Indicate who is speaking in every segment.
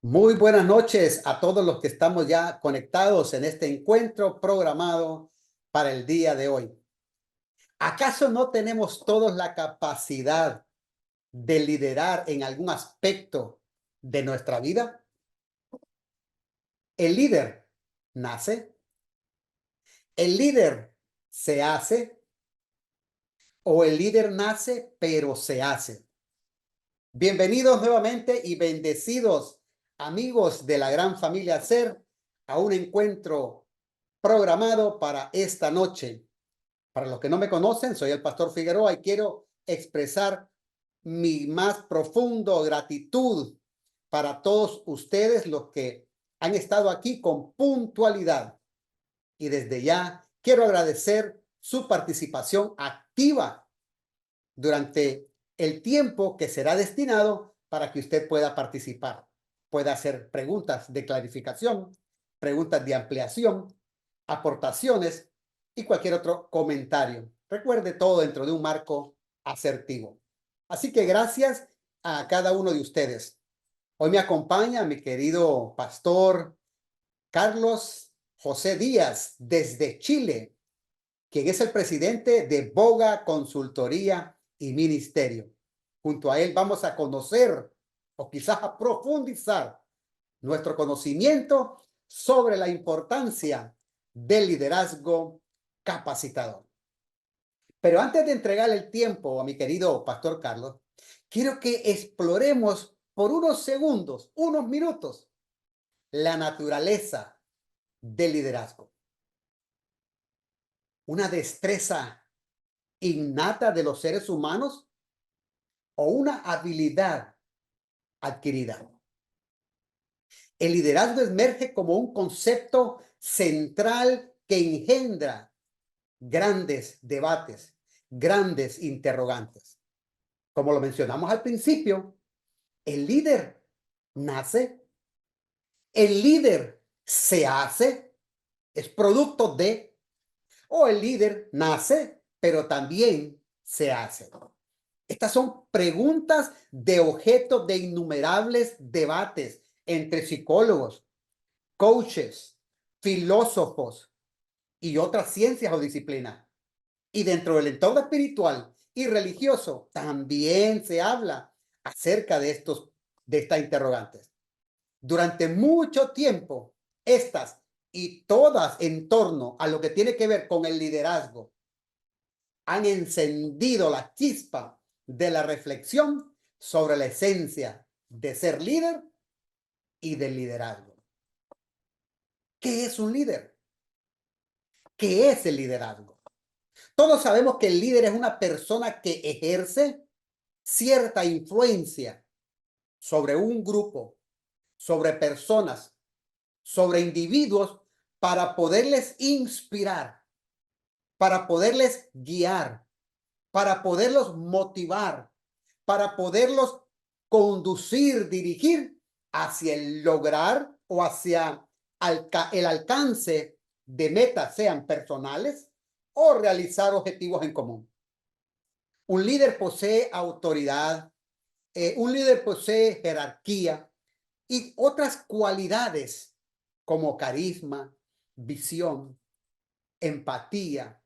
Speaker 1: Muy buenas noches a todos los que estamos ya conectados en este encuentro programado para el día de hoy. ¿Acaso no tenemos todos la capacidad de liderar en algún aspecto de nuestra vida? El líder nace, el líder se hace o el líder nace pero se hace. Bienvenidos nuevamente y bendecidos amigos de la gran familia SER a un encuentro programado para esta noche. Para los que no me conocen, soy el pastor Figueroa y quiero expresar mi más profundo gratitud para todos ustedes los que han estado aquí con puntualidad. Y desde ya quiero agradecer su participación activa durante el tiempo que será destinado para que usted pueda participar, pueda hacer preguntas de clarificación, preguntas de ampliación, aportaciones y cualquier otro comentario. Recuerde todo dentro de un marco asertivo. Así que gracias a cada uno de ustedes. Hoy me acompaña mi querido pastor Carlos José Díaz desde Chile, quien es el presidente de Boga Consultoría y Ministerio. Junto a él vamos a conocer o quizás a profundizar nuestro conocimiento sobre la importancia del liderazgo capacitador. Pero antes de entregar el tiempo a mi querido pastor Carlos, quiero que exploremos por unos segundos, unos minutos, la naturaleza del liderazgo. Una destreza innata de los seres humanos o una habilidad adquirida. El liderazgo emerge como un concepto central que engendra grandes debates, grandes interrogantes. Como lo mencionamos al principio, el líder nace, el líder se hace, es producto de, o el líder nace, pero también se hace. Estas son preguntas de objeto de innumerables debates entre psicólogos, coaches, filósofos y otras ciencias o disciplinas. Y dentro del entorno espiritual y religioso también se habla acerca de estas interrogantes. Durante mucho tiempo, estas y todas en torno a lo que tiene que ver con el liderazgo han encendido la chispa de la reflexión sobre la esencia de ser líder y del liderazgo. ¿Qué es un líder? ¿Qué es el liderazgo? Todos sabemos que el líder es una persona que ejerce cierta influencia sobre un grupo, sobre personas, sobre individuos para poderles inspirar, para poderles guiar, para poderlos motivar, para poderlos conducir, dirigir hacia el lograr o hacia el alcance de metas, sean personales o realizar objetivos en común. Un líder posee autoridad, un líder posee jerarquía y otras cualidades como carisma, visión, empatía,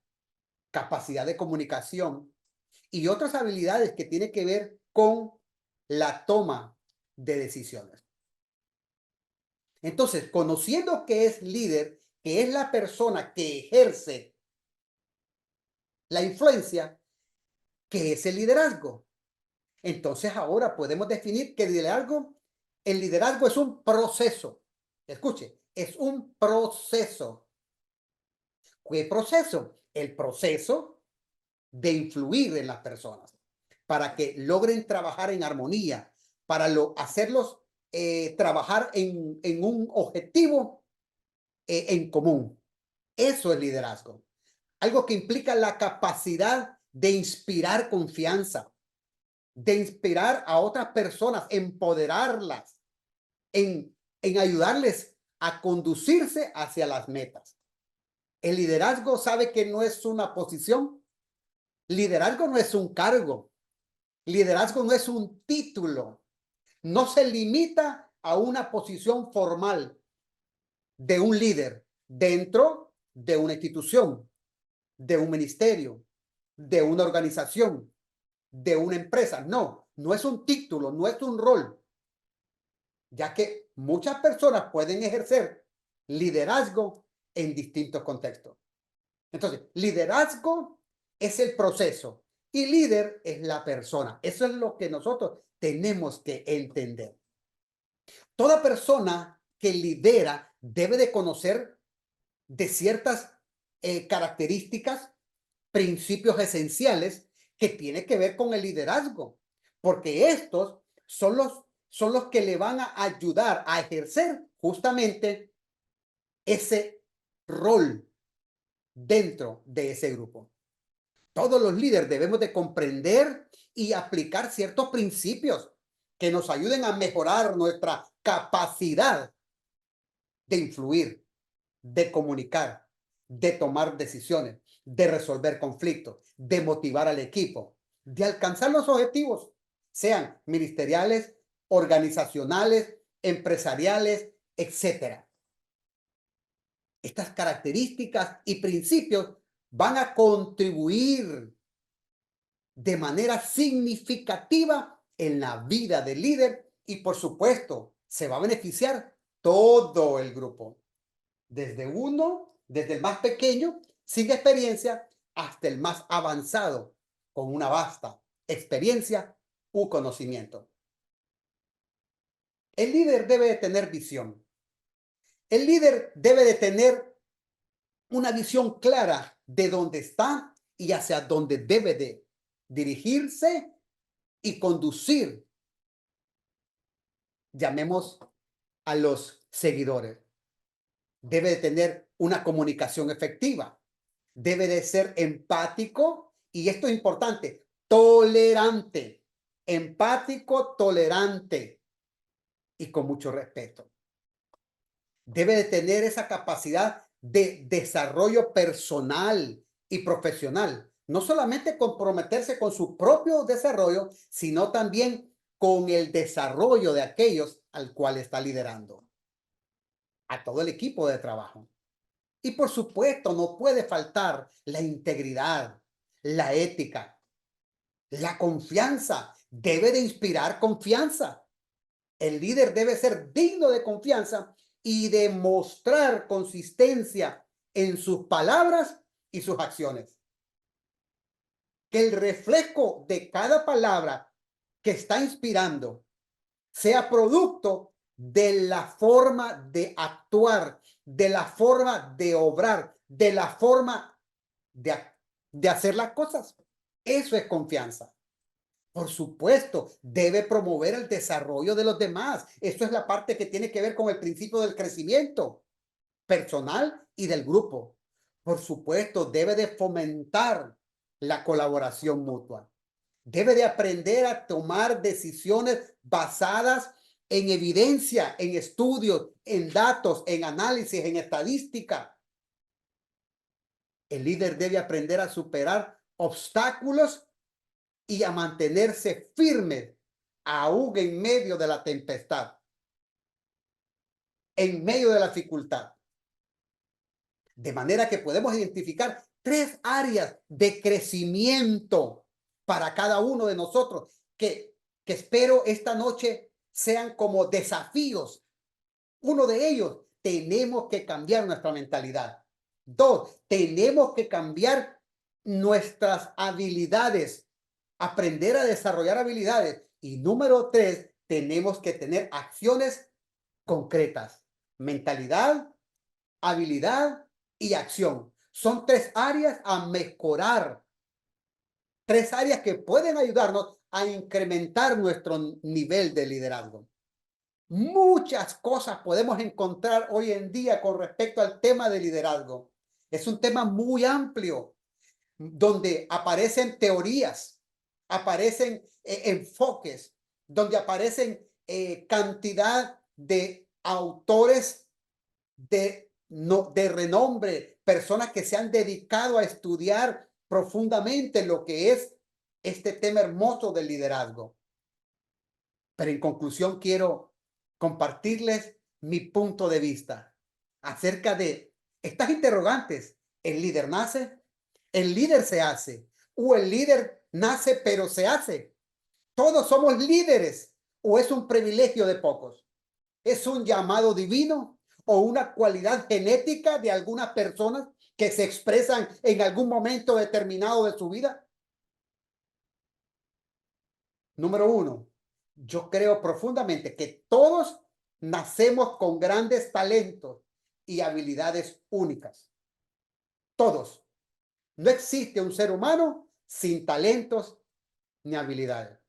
Speaker 1: capacidad de comunicación y otras habilidades que tienen que ver con la toma de decisiones. Entonces, conociendo que es líder, que es la persona que ejerce la influencia, ¿qué es el liderazgo? Entonces ahora podemos definir que el liderazgo es un proceso. Escuche, es un proceso. ¿Qué proceso? El proceso de influir en las personas para que logren trabajar en armonía, para hacerlos trabajar en un objetivo en común. Eso es liderazgo. Algo que implica la capacidad de inspirar confianza, de inspirar a otras personas, empoderarlas, en ayudarles a conducirse hacia las metas. El liderazgo sabe que no es una posición, liderazgo no es un cargo, liderazgo no es un título, no se limita a una posición formal de un líder dentro de una institución, de un ministerio, de una organización, de una empresa. No, no es un título, no es un rol, ya que muchas personas pueden ejercer liderazgo en distintos contextos. Entonces, liderazgo es el proceso y líder es la persona. Eso es lo que nosotros tenemos que entender. Toda persona que lidera debe de conocer de ciertas características, principios esenciales que tiene que ver con el liderazgo, porque estos son los que le van a ayudar a ejercer justamente ese rol dentro de ese grupo. Todos los líderes debemos de comprender y aplicar ciertos principios que nos ayuden a mejorar nuestra capacidad de influir, de comunicar, de tomar decisiones, de resolver conflictos, de motivar al equipo, de alcanzar los objetivos, sean ministeriales, organizacionales, empresariales, etcétera. Estas características y principios van a contribuir de manera significativa en la vida del líder y, por supuesto, se va a beneficiar todo el grupo. Desde el más pequeño, sin experiencia, hasta el más avanzado, con una vasta experiencia u conocimiento. El líder debe de tener visión. El líder debe de tener una visión clara de dónde está y hacia dónde debe de dirigirse y conducir, llamemos a los seguidores. Debe de tener una comunicación efectiva. Debe de ser empático y esto es importante, tolerante. Empático, tolerante y con mucho respeto. Debe de tener esa capacidad de desarrollo personal y profesional. No solamente comprometerse con su propio desarrollo, sino también con el desarrollo de aquellos al cual está liderando, a todo el equipo de trabajo. Y por supuesto, no puede faltar la integridad, la ética, la confianza. Debe de inspirar confianza. El líder debe ser digno de confianza y demostrar consistencia en sus palabras y sus acciones. Que el reflejo de cada palabra que está inspirando sea producto de la forma de actuar, de la forma de obrar, de la forma de hacer las cosas. Eso es confianza. Por supuesto, debe promover el desarrollo de los demás. Esto es la parte que tiene que ver con el principio del crecimiento personal y del grupo. Por supuesto, debe de fomentar la colaboración mutua. Debe de aprender a tomar decisiones basadas en evidencia, en estudios, en datos, en análisis, en estadística. El líder debe aprender a superar obstáculos y a mantenerse firme aún en medio de la tempestad, en medio de la dificultad. De manera que podemos identificar 3 áreas de crecimiento para cada uno de nosotros que espero esta noche sean como desafíos. Uno de ellos, tenemos que cambiar nuestra mentalidad. 2, tenemos que cambiar nuestras habilidades, aprender a desarrollar habilidades. Y número 3, tenemos que tener acciones concretas. Mentalidad, habilidad y acción. Son 3 áreas a mejorar. 3 áreas que pueden ayudarnos a incrementar nuestro nivel de liderazgo. Muchas cosas podemos encontrar hoy en día con respecto al tema de liderazgo. Es un tema muy amplio, donde aparecen teorías, aparecen enfoques, donde aparecen cantidad de autores de renombre, personas que se han dedicado a estudiar profundamente lo que es este tema hermoso del liderazgo. Pero en conclusión quiero compartirles mi punto de vista acerca de estas interrogantes. ¿El líder nace? ¿El líder se hace? ¿O el líder nace pero se hace? ¿Todos somos líderes o es un privilegio de pocos? ¿Es un llamado divino o una cualidad genética de algunas personas que se expresan en algún momento determinado de su vida? Número uno, yo creo profundamente que todos nacemos con grandes talentos y habilidades únicas. Todos. No existe un ser humano sin talentos ni habilidades.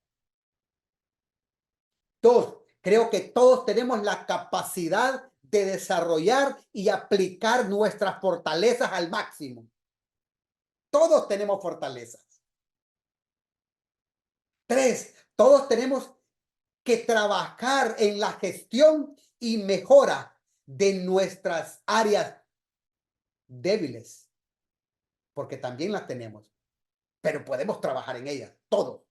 Speaker 1: Dos, creo que todos tenemos la capacidad de desarrollar y aplicar nuestras fortalezas al máximo. Todos tenemos fortalezas. Tres, todos tenemos que trabajar en la gestión y mejora de nuestras áreas débiles, porque también las tenemos, pero podemos trabajar en ellas, todos.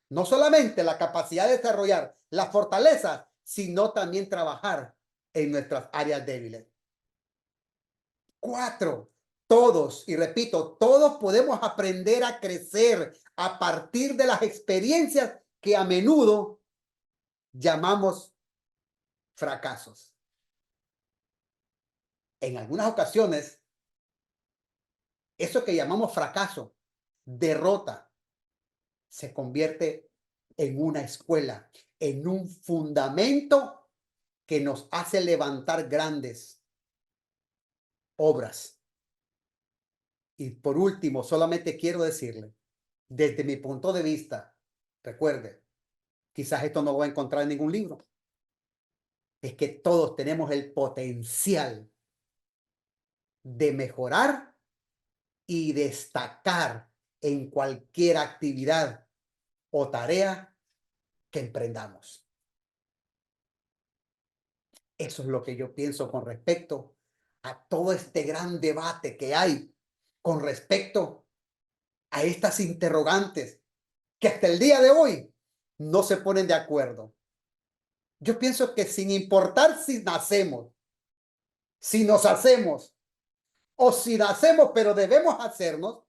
Speaker 1: No solamente la capacidad de desarrollar las fortalezas, sino también trabajar en nuestras áreas débiles. Cuatro, todos, y repito, todos podemos aprender a crecer a partir de las experiencias que a menudo llamamos fracasos. En algunas ocasiones, eso que llamamos fracaso, derrota, se convierte en una escuela, en un fundamento que nos hace levantar grandes obras. Y por último, solamente quiero decirle, desde mi punto de vista, recuerde, quizás esto no lo va a encontrar en ningún libro, es que todos tenemos el potencial de mejorar y destacar en cualquier actividad o tarea que emprendamos. Eso es lo que yo pienso con respecto a todo este gran debate que hay con respecto a estas interrogantes que hasta el día de hoy no se ponen de acuerdo. Yo pienso que sin importar si nacemos, si nos hacemos o si nacemos pero debemos hacernos,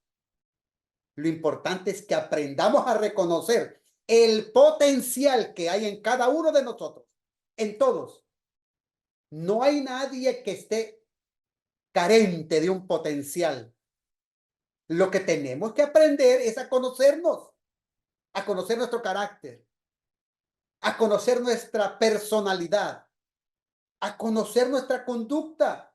Speaker 1: lo importante es que aprendamos a reconocer el potencial que hay en cada uno de nosotros, en todos. No hay nadie que esté carente de un potencial. Lo que tenemos que aprender es a conocernos, a conocer nuestro carácter, a conocer nuestra personalidad, a conocer nuestra conducta.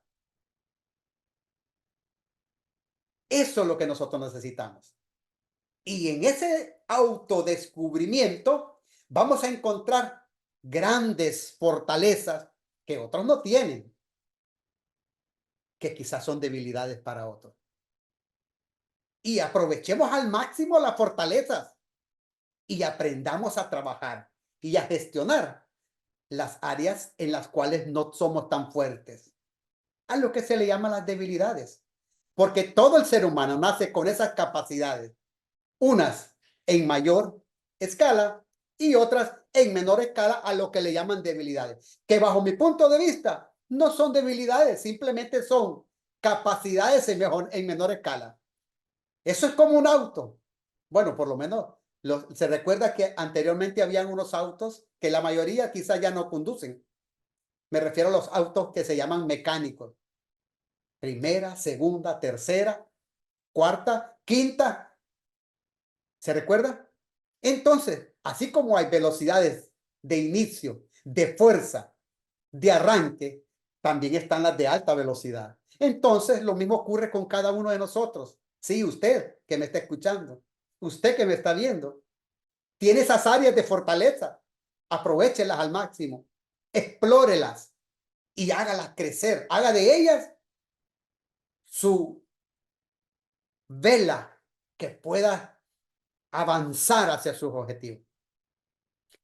Speaker 1: Eso es lo que nosotros necesitamos. Y en ese autodescubrimiento vamos a encontrar grandes fortalezas que otros no tienen, que quizás son debilidades para otros. Y aprovechemos al máximo las fortalezas y aprendamos a trabajar y a gestionar las áreas en las cuales no somos tan fuertes, a lo que se le llama las debilidades, porque todo el ser humano nace con esas capacidades, unas en mayor escala y otras en menor escala, a lo que le llaman debilidades, que bajo mi punto de vista no son debilidades, simplemente son capacidades en menor escala. Eso es como un auto. Bueno, por lo menos se recuerda que anteriormente habían unos autos que la mayoría quizás ya no conducen. Me refiero a los autos que se llaman mecánicos. Primera, segunda, tercera, cuarta, quinta. ¿Se recuerda? Entonces, así como hay velocidades de inicio, de fuerza, de arranque, también están las de alta velocidad. Entonces, lo mismo ocurre con cada uno de nosotros. Sí, usted que me está escuchando, usted que me está viendo, tiene esas áreas de fortaleza. Aprovéchelas al máximo, explórelas y hágalas crecer. Haga de ellas su vela que pueda avanzar hacia sus objetivos.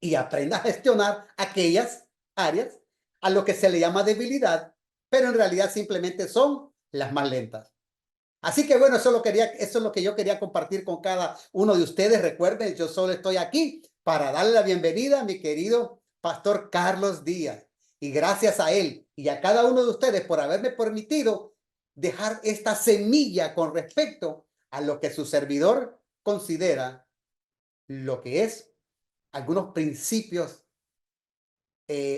Speaker 1: Y aprenda a gestionar aquellas áreas a lo que se le llama debilidad, pero en realidad simplemente son las más lentas. Así que bueno, eso es lo que yo quería compartir con cada uno de ustedes. Recuerden, yo solo estoy aquí para darle la bienvenida a mi querido Pastor Carlos Díaz. Y gracias a él y a cada uno de ustedes por haberme permitido dejar esta semilla con respecto a lo que su servidor considera lo que es algunos principios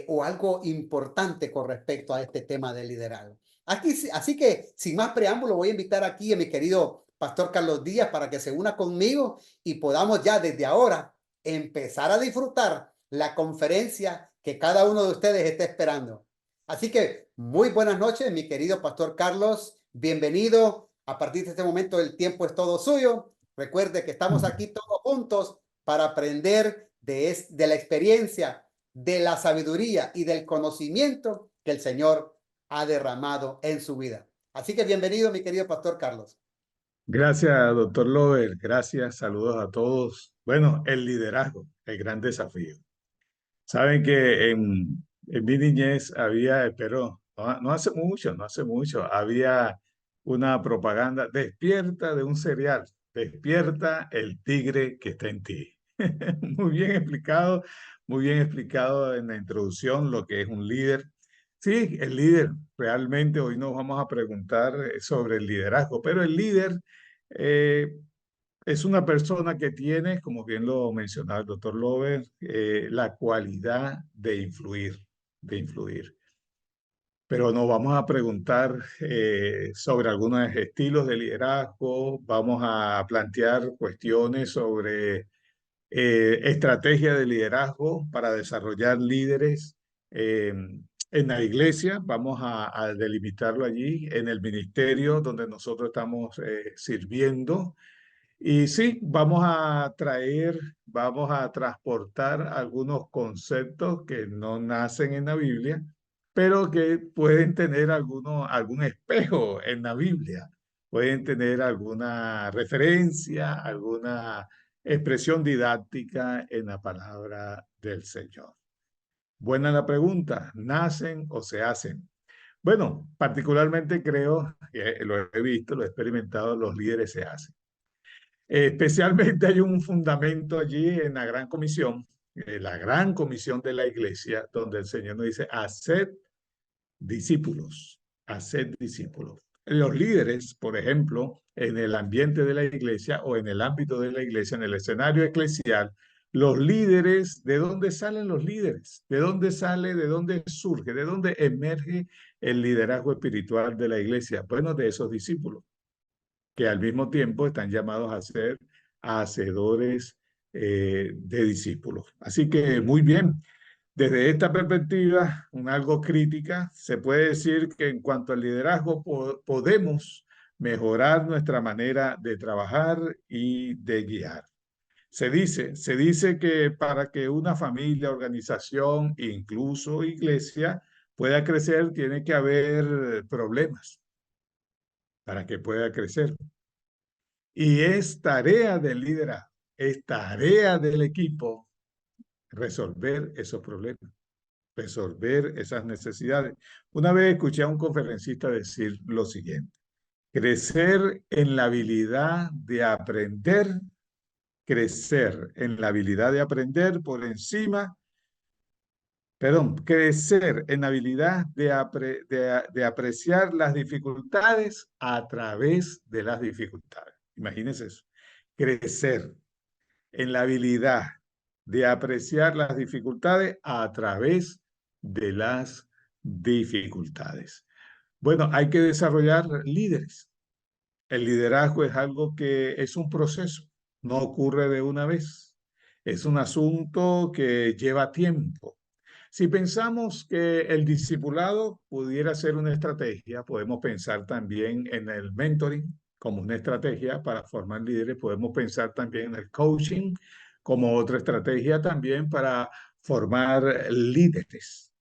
Speaker 1: o algo importante con respecto a este tema de liderazgo. Así que, sin más preámbulo, voy a invitar aquí a mi querido Pastor Carlos Díaz para que se una conmigo y podamos ya desde ahora empezar a disfrutar la conferencia que cada uno de ustedes está esperando. Así que, muy buenas noches, mi querido Pastor Carlos. Bienvenido. A partir de este momento, el tiempo es todo suyo. Recuerde que estamos aquí todos juntos para aprender de la experiencia, de la sabiduría y del conocimiento que el Señor ha derramado en su vida. Así que bienvenido, mi querido Pastor Carlos.
Speaker 2: Gracias, doctor Lover. Gracias, saludos a todos. Bueno, el liderazgo, el gran desafío. Saben que en mi niñez había, pero no hace mucho, no hace mucho, había una propaganda, despierta de un cereal, despierta el tigre que está en ti. Muy bien explicado en la introducción lo que es un líder. Sí, el líder, realmente hoy nos vamos a preguntar sobre el liderazgo, pero el líder eh, es una persona que tiene, como bien lo mencionaba el doctor Lover, la cualidad de influir, de influir. Pero nos vamos a preguntar sobre algunos estilos de liderazgo, vamos a plantear cuestiones sobre estrategia de liderazgo para desarrollar líderes en la iglesia, vamos a delimitarlo allí, en el ministerio donde nosotros estamos sirviendo. Y sí, vamos a transportar algunos conceptos que no nacen en la Biblia, pero que pueden tener algún espejo en la Biblia, pueden tener alguna referencia, alguna expresión didáctica en la palabra del Señor. Buena la pregunta, ¿nacen o se hacen? Bueno, particularmente creo, lo he visto, lo he experimentado, los líderes se hacen. Especialmente hay un fundamento allí en la gran comisión de la iglesia, donde el Señor nos dice, discípulos, haced discípulos. Los líderes, por ejemplo, en el ambiente de la iglesia o en el ámbito de la iglesia, en el escenario eclesial, los líderes, ¿de dónde salen los líderes? ¿De dónde sale, de dónde surge, de dónde emerge el liderazgo espiritual de la iglesia? Bueno, de esos discípulos que al mismo tiempo están llamados a ser hacedores de discípulos. Así que muy bien, desde esta perspectiva, algo crítica, se puede decir que en cuanto al liderazgo podemos mejorar nuestra manera de trabajar y de guiar. Se dice que para que una familia, organización, incluso iglesia, pueda crecer, tiene que haber problemas para que pueda crecer. Y es tarea del liderazgo, es tarea del equipo resolver esos problemas, resolver esas necesidades. Una vez escuché a un conferencista decir lo siguiente: crecer en la habilidad de aprender, crecer en la habilidad de aprender por encima, perdón, crecer en la habilidad de apreciar las dificultades a través de las dificultades. Imagínense eso, crecer en la habilidad de apreciar las dificultades a través de las dificultades. Bueno, hay que desarrollar líderes. El liderazgo es algo que es un proceso, no ocurre de una vez. Es un asunto que lleva tiempo. Si pensamos que el discipulado pudiera ser una estrategia, podemos pensar también en el mentoring como una estrategia para formar líderes. Podemos pensar también en el coaching como otra estrategia también para formar líderes,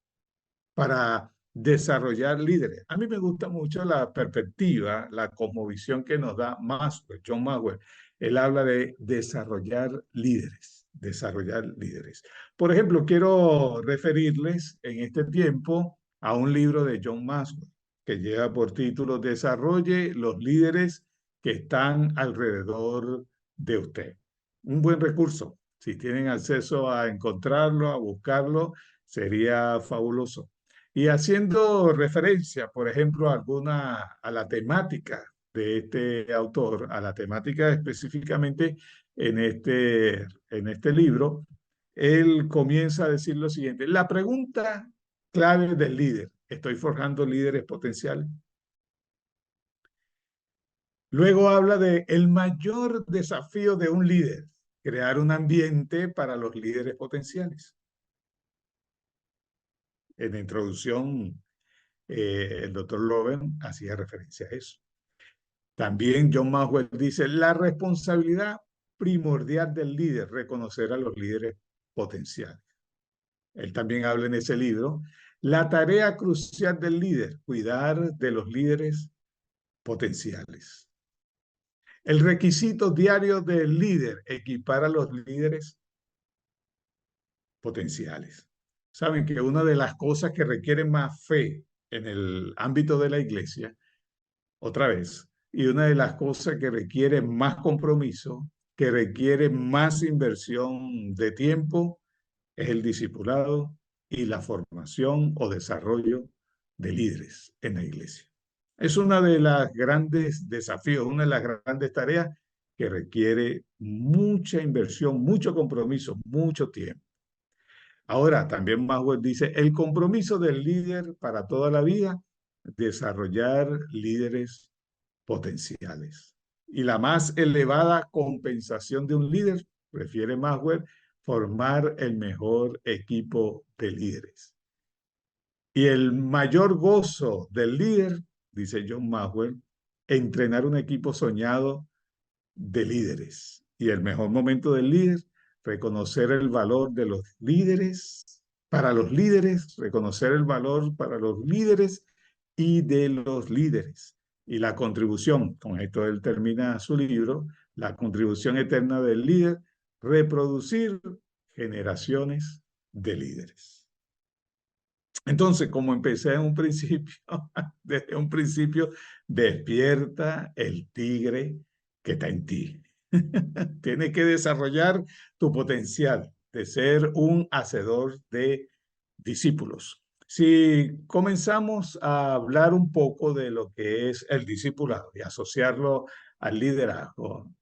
Speaker 2: para desarrollar líderes. A mí me gusta mucho la perspectiva, la cosmovisión que nos da Maxwell, John Maxwell. Él habla de desarrollar líderes, desarrollar líderes. Por ejemplo, quiero referirles en este tiempo a un libro de John Maxwell que lleva por título Desarrolle los líderes que están alrededor de usted. Un buen recurso. Si tienen acceso a encontrarlo, a buscarlo, Sería fabuloso. Y haciendo referencia, por ejemplo, a la temática de este autor, a la temática específicamente en este libro, él comienza a decir lo siguiente: la pregunta clave del líder: ¿estoy forjando líderes potenciales? Luego habla de el mayor desafío de un líder: crear un ambiente para los líderes potenciales. En la introducción, el doctor Loven hacía referencia a eso. También John Maxwell dice: la responsabilidad primordial del líder, reconocer a los líderes potenciales. Él también habla en ese libro: la tarea crucial del líder, cuidar de los líderes potenciales. El requisito diario del líder, equipar a los líderes potenciales. Saben que una de las cosas que requieren más fe en el ámbito de la iglesia, otra vez, y una de las cosas que requiere más compromiso, que requiere más inversión de tiempo, es el discipulado y la formación o desarrollo de líderes en la iglesia. Es una de las grandes desafíos, una de las grandes tareas que requiere mucha inversión, mucho compromiso, mucho tiempo. Ahora, también Maxwell dice: el compromiso del líder para toda la vida, desarrollar líderes potenciales. Y la más elevada compensación de un líder, refiere Maxwell, formar el mejor equipo de líderes. Y el mayor gozo del líder, dice John Maxwell, entrenar un equipo soñado de líderes. Y el mejor momento del líder, reconocer el valor de los líderes, para los líderes, reconocer el valor para los líderes y de los líderes. Y la contribución, con esto él termina su libro, la contribución eterna del líder, reproducir generaciones de líderes. Entonces, como empecé en un principio, desde un principio, despierta el tigre que está en ti. Tienes que desarrollar tu potencial de ser un hacedor de discípulos. Si comenzamos a hablar un poco de lo que es el discipulado y asociarlo al liderazgo,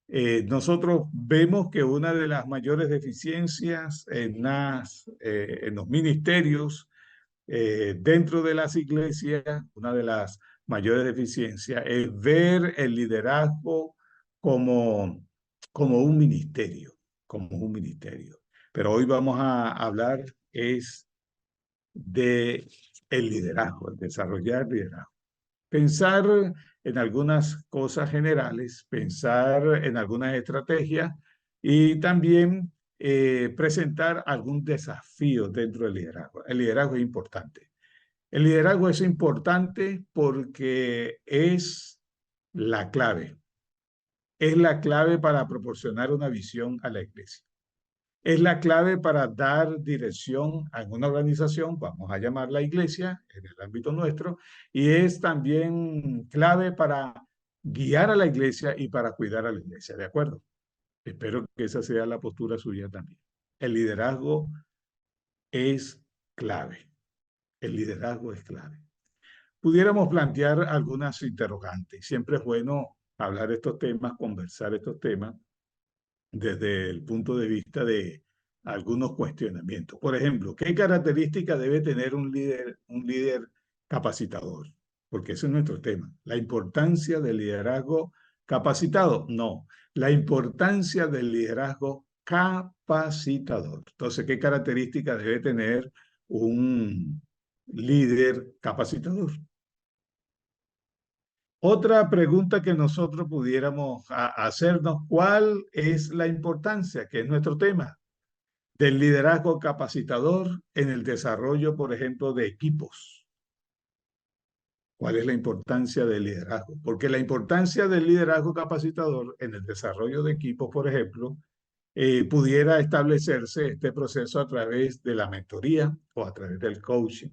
Speaker 2: nosotros vemos que una de las mayores deficiencias en los ministerios, dentro de las iglesias, una de las mayores deficiencias es ver el liderazgo como, como un ministerio, como un ministerio. Pero hoy vamos a hablar es de el liderazgo, el desarrollar liderazgo. Pensar en algunas cosas generales, pensar en algunas estrategias y también presentar algún desafío dentro del liderazgo. El liderazgo es importante. El liderazgo es importante porque es la clave para proporcionar una visión a la iglesia. Es la clave para dar dirección a una organización, vamos a llamarla iglesia, en el ámbito nuestro, y es también clave para guiar a la iglesia y para cuidar a la iglesia, ¿de acuerdo? Espero que esa sea la postura suya también. El liderazgo es clave. El liderazgo es clave. Pudiéramos plantear algunas interrogantes. Siempre es bueno hablar estos temas, conversar estos temas desde el punto de vista de algunos cuestionamientos. Por ejemplo, ¿qué características debe tener un líder capacitador? Porque ese es nuestro tema. La importancia del liderazgo capacitado. No, la importancia del liderazgo capacitador. Entonces, ¿qué características debe tener un líder capacitador? Otra pregunta que nosotros pudiéramos hacernos: ¿cuál es la importancia, que es nuestro tema, del liderazgo capacitador en el desarrollo, por ejemplo, de equipos? ¿Cuál es la importancia del liderazgo? Porque la importancia del liderazgo capacitador en el desarrollo de equipos, por ejemplo, pudiera establecerse este proceso a través de la mentoría o a través del coaching.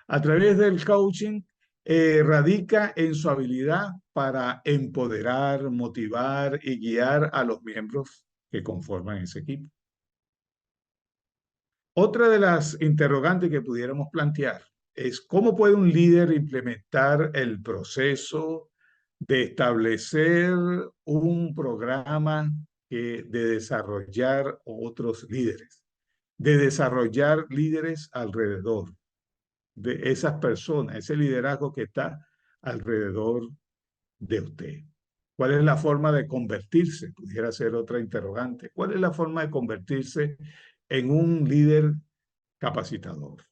Speaker 2: A través del coaching, radica en su habilidad para empoderar, motivar y guiar a los miembros que conforman ese equipo. Otra de las interrogantes que pudiéramos plantear es cómo puede un líder implementar el proceso de establecer un programa de desarrollar otros líderes, de desarrollar líderes alrededor de esas personas, ese liderazgo que está alrededor de usted. ¿Cuál es la forma de convertirse? Pudiera ser otra interrogante. ¿Cuál es la forma de convertirse en un líder capacitador?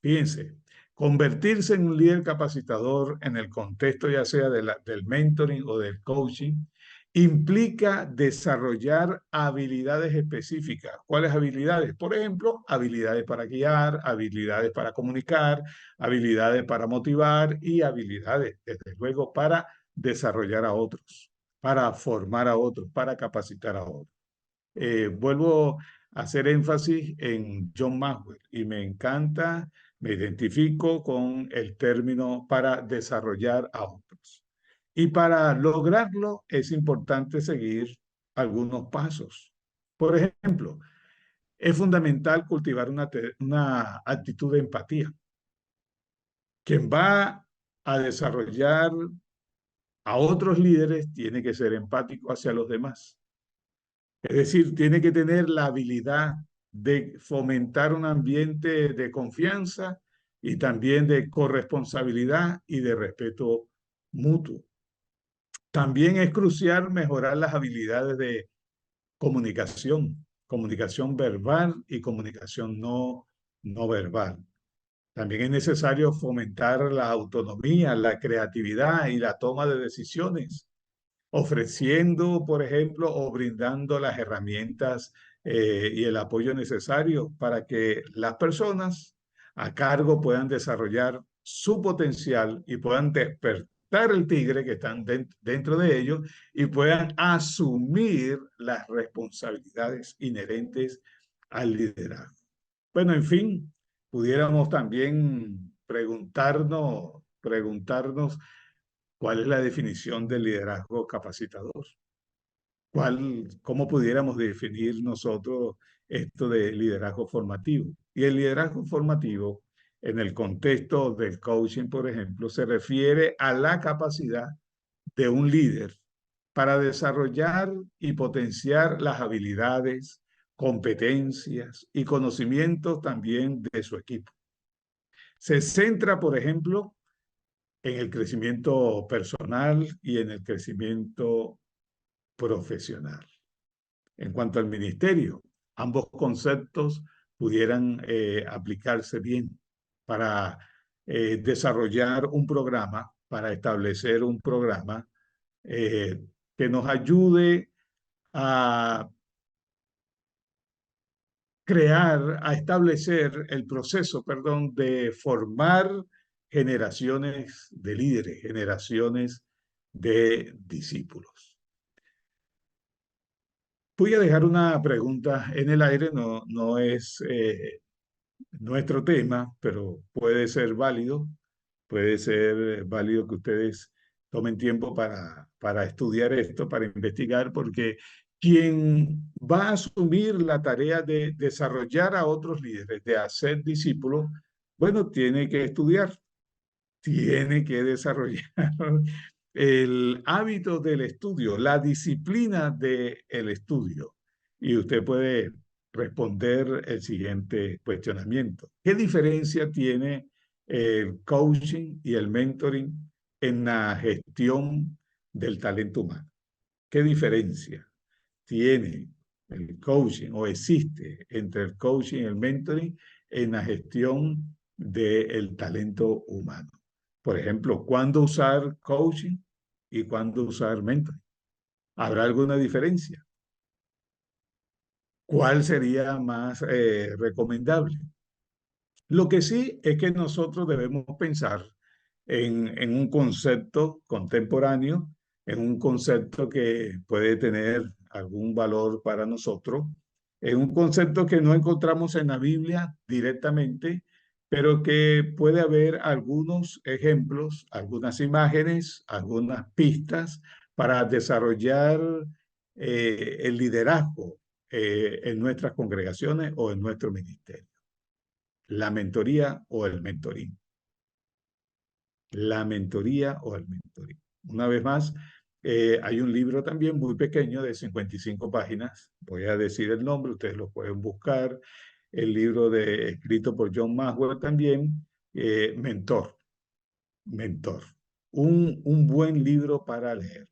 Speaker 2: Fíjense, convertirse en un líder capacitador en el contexto ya sea del mentoring o del coaching implica desarrollar habilidades específicas. ¿Cuáles habilidades? Por ejemplo, habilidades para guiar, habilidades para comunicar, habilidades para motivar y habilidades, desde luego, para desarrollar a otros, para formar a otros, para capacitar a otros. Vuelvo a hacer énfasis en John Maxwell y me encanta, me identifico con el término para desarrollar a otros. Y para lograrlo es importante seguir algunos pasos. Por ejemplo, es fundamental cultivar una actitud de empatía. Quien va a desarrollar a otros líderes tiene que ser empático hacia los demás. Es decir, tiene que tener la habilidad de fomentar un ambiente de confianza y también de corresponsabilidad y de respeto mutuo. También es crucial mejorar las habilidades de comunicación, comunicación verbal y comunicación no verbal. También es necesario fomentar la autonomía, la creatividad y la toma de decisiones ofreciendo, por ejemplo, o brindando las herramientas y el apoyo necesario para que las personas a cargo puedan desarrollar su potencial y puedan despertar el tigre que están dentro de ellos y puedan asumir las responsabilidades inherentes al liderazgo. Bueno, en fin, pudiéramos también preguntarnos ¿cuál es la definición del liderazgo capacitador? ¿Cómo pudiéramos definir nosotros esto de liderazgo formativo? Y el liderazgo formativo, en el contexto del coaching, por ejemplo, se refiere a la capacidad de un líder para desarrollar y potenciar las habilidades, competencias y conocimientos también de su equipo. Se centra, por ejemplo, en el crecimiento personal y en el crecimiento profesional. En cuanto al ministerio, ambos conceptos pudieran aplicarse bien para desarrollar un programa, para establecer un programa eh, que nos ayude a a establecer el proceso, perdón, de formar generaciones de líderes, generaciones de discípulos. Voy a dejar una pregunta en el aire, no es nuestro tema, pero puede ser válido que ustedes tomen tiempo para estudiar esto, para investigar, porque quien va a asumir la tarea de desarrollar a otros líderes, de hacer discípulos, bueno, tiene que estudiar, tiene que desarrollar el hábito del estudio, la disciplina del estudio. Y usted puede responder el siguiente cuestionamiento. ¿Qué diferencia tiene el coaching y el mentoring en la gestión del talento humano? ¿Qué diferencia tiene el coaching o existe entre el coaching y el mentoring en la gestión del talento humano? Por ejemplo, ¿cuándo usar coaching y cuándo usar mentoring? ¿Habrá alguna diferencia? ¿Cuál sería más recomendable? Lo que sí es que nosotros debemos pensar en un concepto contemporáneo, en un concepto que puede tener algún valor para nosotros, en un concepto que no encontramos en la Biblia directamente, pero que puede haber algunos ejemplos, algunas imágenes, algunas pistas para desarrollar el liderazgo en nuestras congregaciones o en nuestro ministerio. La mentoría o el mentoring. La mentoría o el mentoring. Una vez más, hay un libro también muy pequeño de 55 páginas. Voy a decir el nombre, ustedes lo pueden buscar. El libro escrito por John Maxwell también, Mentor. Mentor. Un buen libro para leer.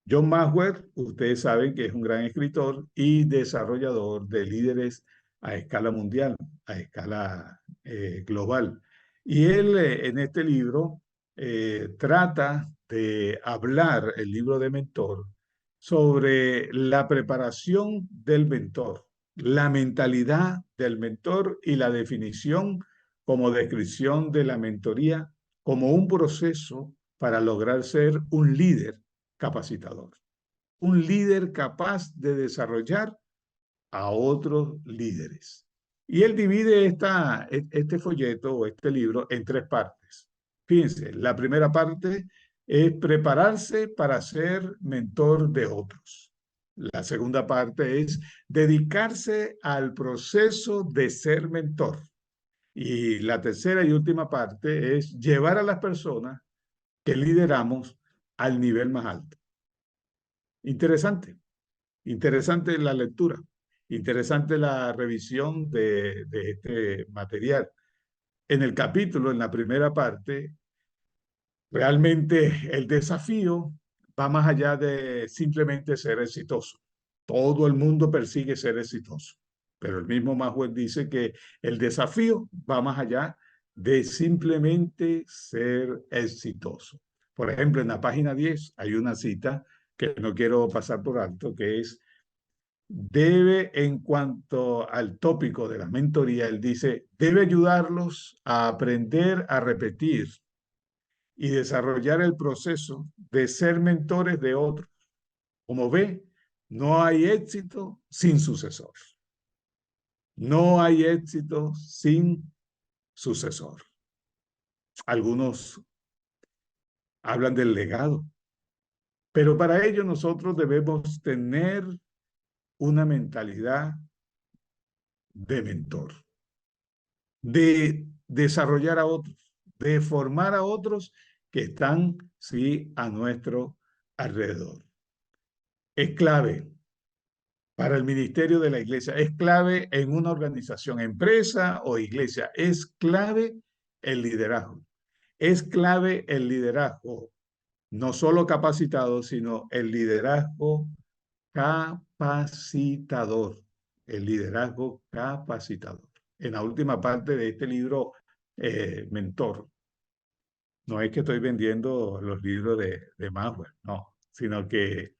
Speaker 2: John Maxwell, ustedes saben que es un gran escritor y desarrollador de líderes a escala mundial, a escala global. Y él en este libro trata de hablar, el libro de Mentor, sobre la preparación del mentor, la mentalidad del mentor y la definición como descripción de la mentoría como un proceso para lograr ser un líder capacitador. Un líder capaz de desarrollar a otros líderes. Y él divide este folleto o este libro en tres partes. Fíjense, la primera parte es prepararse para ser mentor de otros. La segunda parte es dedicarse al proceso de ser mentor. Y la tercera y última parte es llevar a las personas que lideramos al nivel más alto. Interesante, interesante la lectura, interesante la revisión de este material. En el capítulo, en la primera parte, realmente el desafío va más allá de simplemente ser exitoso. Todo el mundo persigue ser exitoso, pero el mismo Maxwell dice que el desafío va más allá de simplemente ser exitoso. Por ejemplo, en la página 10 hay una cita que no quiero pasar por alto, que es, debe, en cuanto al tópico de la mentoría, él dice, debe ayudarlos a aprender a repetir y desarrollar el proceso de ser mentores de otros. Como ve, no hay éxito sin sucesor. No hay éxito sin sucesor. Algunos hablan del legado, pero para ello nosotros debemos tener una mentalidad de mentor, de desarrollar a otros, de formar a otros que están, sí, a nuestro alrededor. Es clave para el ministerio de la iglesia, es clave en una organización, empresa o iglesia, es clave el liderazgo. Es clave el liderazgo, no solo capacitado, sino el liderazgo capacitador. El liderazgo capacitador. En la última parte de este libro, Mentor, no es que estoy vendiendo los libros de Maxwell, no, sino que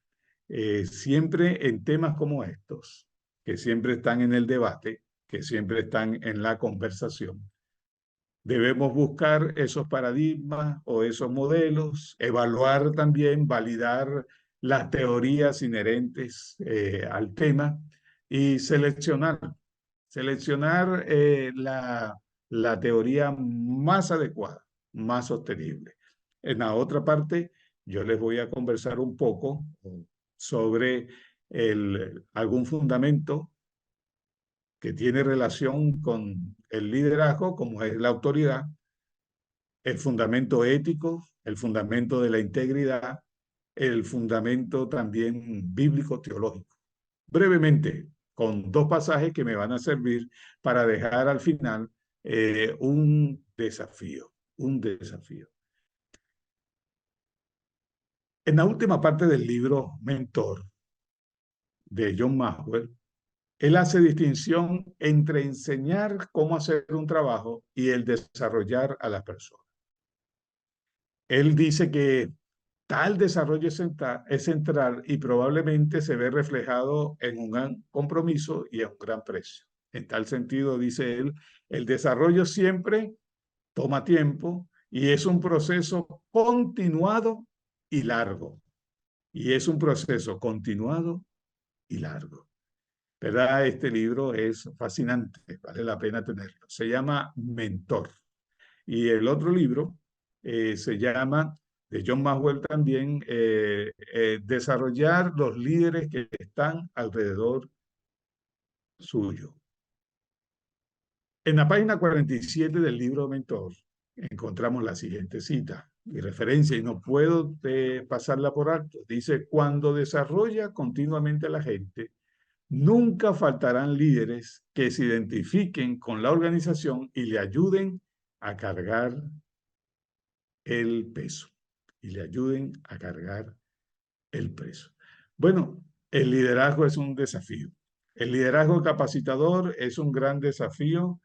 Speaker 2: siempre en temas como estos, que siempre están en el debate, que siempre están en la conversación, debemos buscar esos paradigmas o esos modelos, evaluar también, validar las teorías inherentes al tema y seleccionar la teoría más adecuada, más sostenible. En la otra parte, yo les voy a conversar un poco sobre algún fundamento que tiene relación con el liderazgo, como es la autoridad, el fundamento ético, el fundamento de la integridad, el fundamento también bíblico-teológico. Brevemente, con dos pasajes que me van a servir para dejar al final un desafío, un desafío. En la última parte del libro Mentor de John Maxwell, él hace distinción entre enseñar cómo hacer un trabajo y el desarrollar a las personas. Él dice que tal desarrollo es central y probablemente se ve reflejado en un gran compromiso y en un gran precio. En tal sentido, dice él, el desarrollo siempre toma tiempo y es un proceso continuado y largo. Y es un proceso continuado y largo. ¿Verdad? Este libro es fascinante, vale la pena tenerlo. Se llama Mentor. Y el otro libro se llama, de John Maxwell también, Desarrollar los líderes que están alrededor suyo. En la página 47 del libro Mentor encontramos la siguiente cita y referencia, y no puedo pasarla por alto. Dice, cuando desarrolla continuamente a la gente, nunca faltarán líderes que se identifiquen con la organización y le ayuden a cargar el peso. Y le ayuden a cargar el peso. Bueno, el liderazgo es un desafío. El liderazgo capacitador es un gran desafío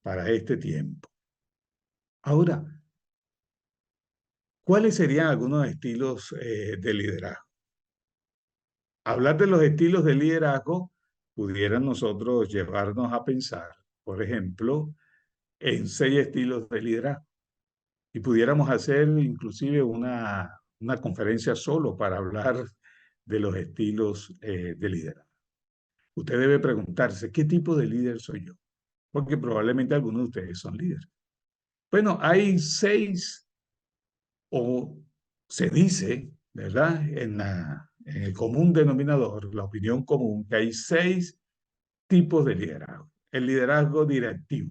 Speaker 2: para este tiempo. Ahora, ¿cuáles serían algunos estilos de liderazgo? Hablar de los estilos de liderazgo pudiera nosotros llevarnos a pensar, por ejemplo, en 6 estilos de liderazgo. Y pudiéramos hacer inclusive una conferencia solo para hablar de los estilos de liderazgo. Usted debe preguntarse, ¿qué tipo de líder soy yo? Porque probablemente algunos de ustedes son líderes. Bueno, hay 6, o se dice, ¿verdad? En el común denominador, la opinión común, que hay 6 tipos de liderazgo. El liderazgo directivo,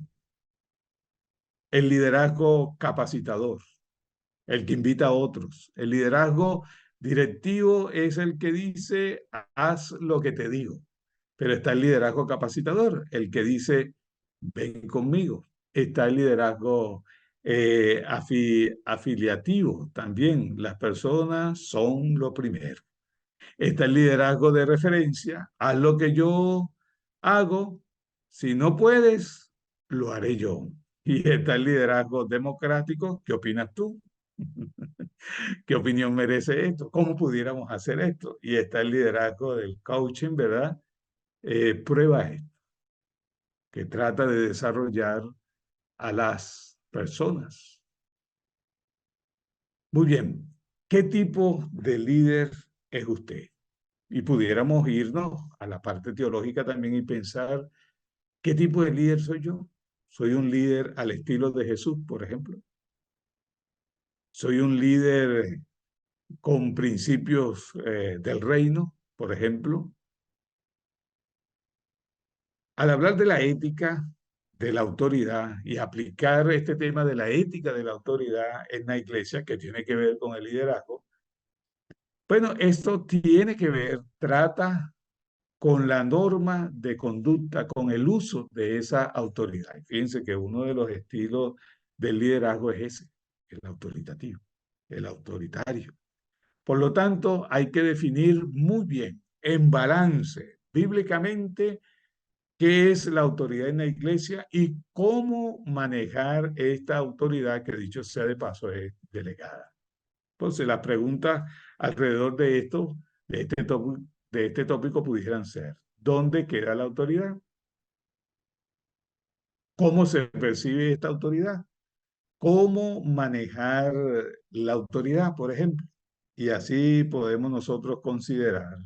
Speaker 2: el liderazgo capacitador, el que invita a otros. El liderazgo directivo es el que dice, haz lo que te digo. Pero está el liderazgo capacitador, el que dice, ven conmigo. Está el liderazgo afiliativo también. Las personas son lo primero. Está el liderazgo de referencia, haz lo que yo hago. Si no puedes, lo haré yo. Y está el liderazgo democrático, ¿qué opinas tú? ¿Qué opinión merece esto? ¿Cómo pudiéramos hacer esto? Y está el liderazgo del coaching, ¿verdad? Prueba esto, que trata de desarrollar a las personas. Muy bien, ¿qué tipo de líder es usted? Y pudiéramos irnos a la parte teológica también y pensar, ¿qué tipo de líder soy yo? ¿Soy un líder al estilo de Jesús, por ejemplo? ¿Soy un líder con principios del reino, por ejemplo? Al hablar de la ética, de la autoridad y aplicar este tema de la ética de la autoridad en la iglesia, que tiene que ver con el liderazgo, bueno, esto tiene que ver, trata con la norma de conducta, con el uso de esa autoridad. Y fíjense que uno de los estilos del liderazgo es ese, el autoritativo, el autoritario. Por lo tanto, hay que definir muy bien, en balance, bíblicamente, qué es la autoridad en la iglesia y cómo manejar esta autoridad que, dicho sea de paso, es delegada. Entonces, las preguntas alrededor de esto, de este tópico pudieran ser, ¿dónde queda la autoridad? ¿Cómo se percibe esta autoridad? ¿Cómo manejar la autoridad, por ejemplo? Y así podemos nosotros considerar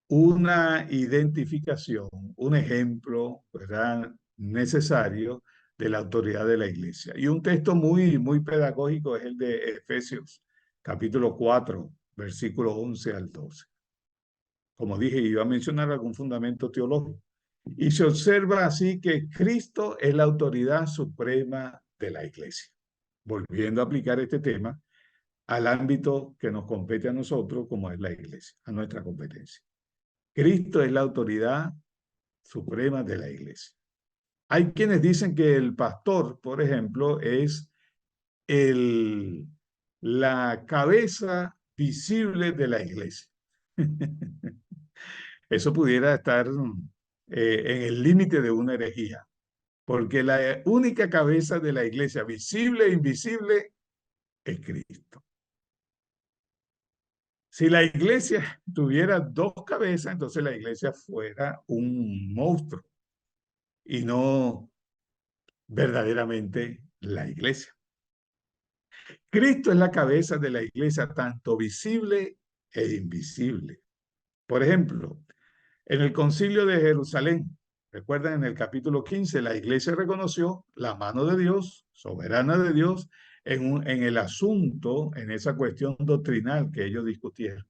Speaker 2: una identificación, un ejemplo, ¿verdad?, necesario de la autoridad de la iglesia. Y un texto muy pedagógico es el de Efesios, capítulo 4, versículo 11 al 12. Como dije, iba a mencionar algún fundamento teológico. Y se observa así que Cristo es la autoridad suprema de la iglesia. Volviendo a aplicar este tema al ámbito que nos compete a nosotros, como es la iglesia, a nuestra competencia. Cristo es la autoridad suprema de la iglesia. Hay quienes dicen que el pastor, por ejemplo, es la cabeza visible de la iglesia. Eso pudiera estar en el límite de una herejía, porque la única cabeza de la iglesia, visible e invisible, es Cristo. Si la iglesia tuviera 2 cabezas, entonces la iglesia fuera un monstruo y no verdaderamente la iglesia. Cristo es la cabeza de la iglesia, tanto visible e invisible. Por ejemplo, en el concilio de Jerusalén, recuerdan en el capítulo 15, la iglesia reconoció la mano de Dios, soberana de Dios, en el asunto, en esa cuestión doctrinal que ellos discutieron.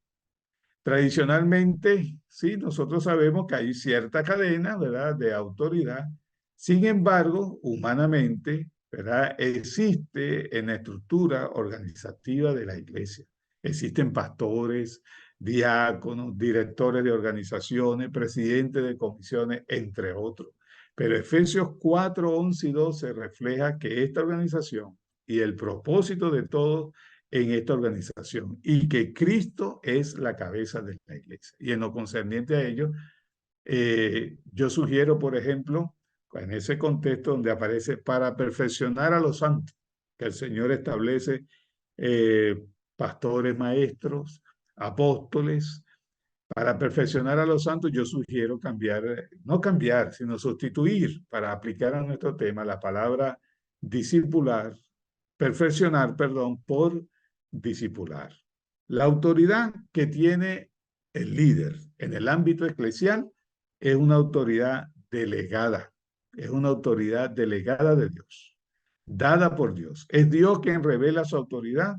Speaker 2: Tradicionalmente, sí, nosotros sabemos que hay cierta cadena, ¿verdad?, de autoridad. Sin embargo, humanamente, ¿verdad?, existe en la estructura organizativa de la iglesia. Existen pastores, diáconos, directores de organizaciones, presidentes de comisiones, entre otros. Pero Efesios 4, 11 y 12 refleja que esta organización y el propósito de todos en esta organización y que Cristo es la cabeza de la iglesia. Y en lo concerniente a ello, yo sugiero, por ejemplo, en ese contexto donde aparece para perfeccionar a los santos, que el Señor establece pastores, maestros, apóstoles. Para perfeccionar a los santos, yo sugiero cambiar, no cambiar, sino sustituir para aplicar a nuestro tema la palabra discipular, perfeccionar, perdón, por discipular. La autoridad que tiene el líder en el ámbito eclesial es una autoridad delegada, es una autoridad delegada de Dios, dada por Dios. Es Dios quien revela su autoridad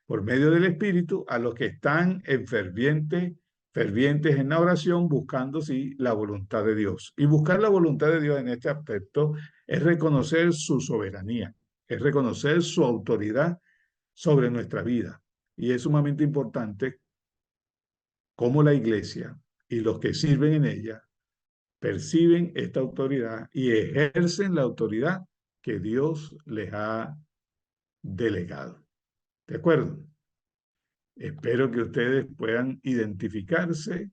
Speaker 2: por medio del Espíritu a los que están en fervientes en la oración, buscando sí la voluntad de Dios. Y buscar la voluntad de Dios en este aspecto es reconocer su soberanía, es reconocer su autoridad sobre nuestra vida. Y es sumamente importante cómo la iglesia y los que sirven en ella perciben esta autoridad y ejercen la autoridad que Dios les ha delegado. ¿De acuerdo? Espero que ustedes puedan identificarse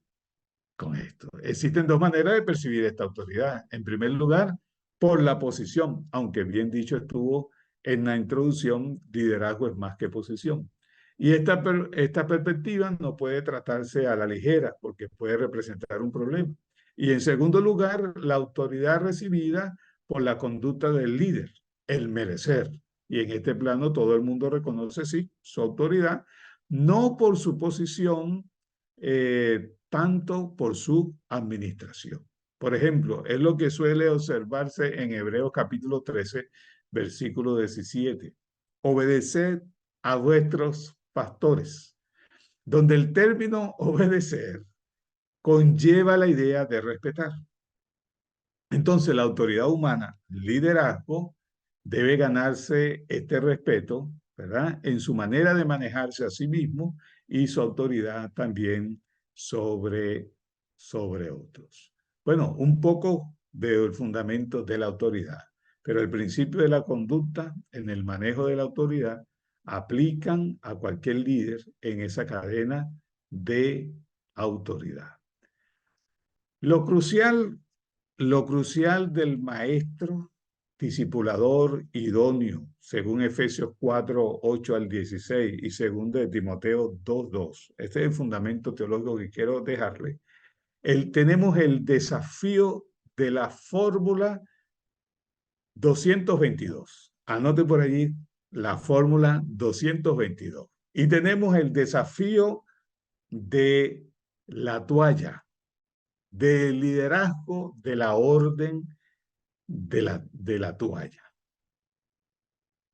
Speaker 2: con esto. Existen dos maneras de percibir esta autoridad. En primer lugar, por la posición, aunque bien dicho estuvo en la introducción, liderazgo es más que posición. Y esta perspectiva no puede tratarse a la ligera porque puede representar un problema. Y en segundo lugar, la autoridad recibida por la conducta del líder, el merecer. Y en este plano todo el mundo reconoce, sí, su autoridad, no por su posición, tanto por su administración. Por ejemplo, es lo que suele observarse en Hebreos capítulo 13, versículo 17. Obedeced a vuestros pastores, donde el término obedecer conlleva la idea de respetar. Entonces, la autoridad humana, liderazgo, debe ganarse este respeto, ¿verdad?, en su manera de manejarse a sí mismo y su autoridad también sobre otros. Bueno, un poco del fundamento de la autoridad, pero el principio de la conducta en el manejo de la autoridad aplican a cualquier líder en esa cadena de autoridad. Lo crucial del maestro discipulador idóneo, según Efesios 4, 8 al 16 y según de Timoteo 2, 2. Este es el fundamento teológico que quiero dejarle. Tenemos el desafío de la fórmula 222. Anote por allí la fórmula 222. Y tenemos el desafío de la toalla, del liderazgo de la orden de la toalla.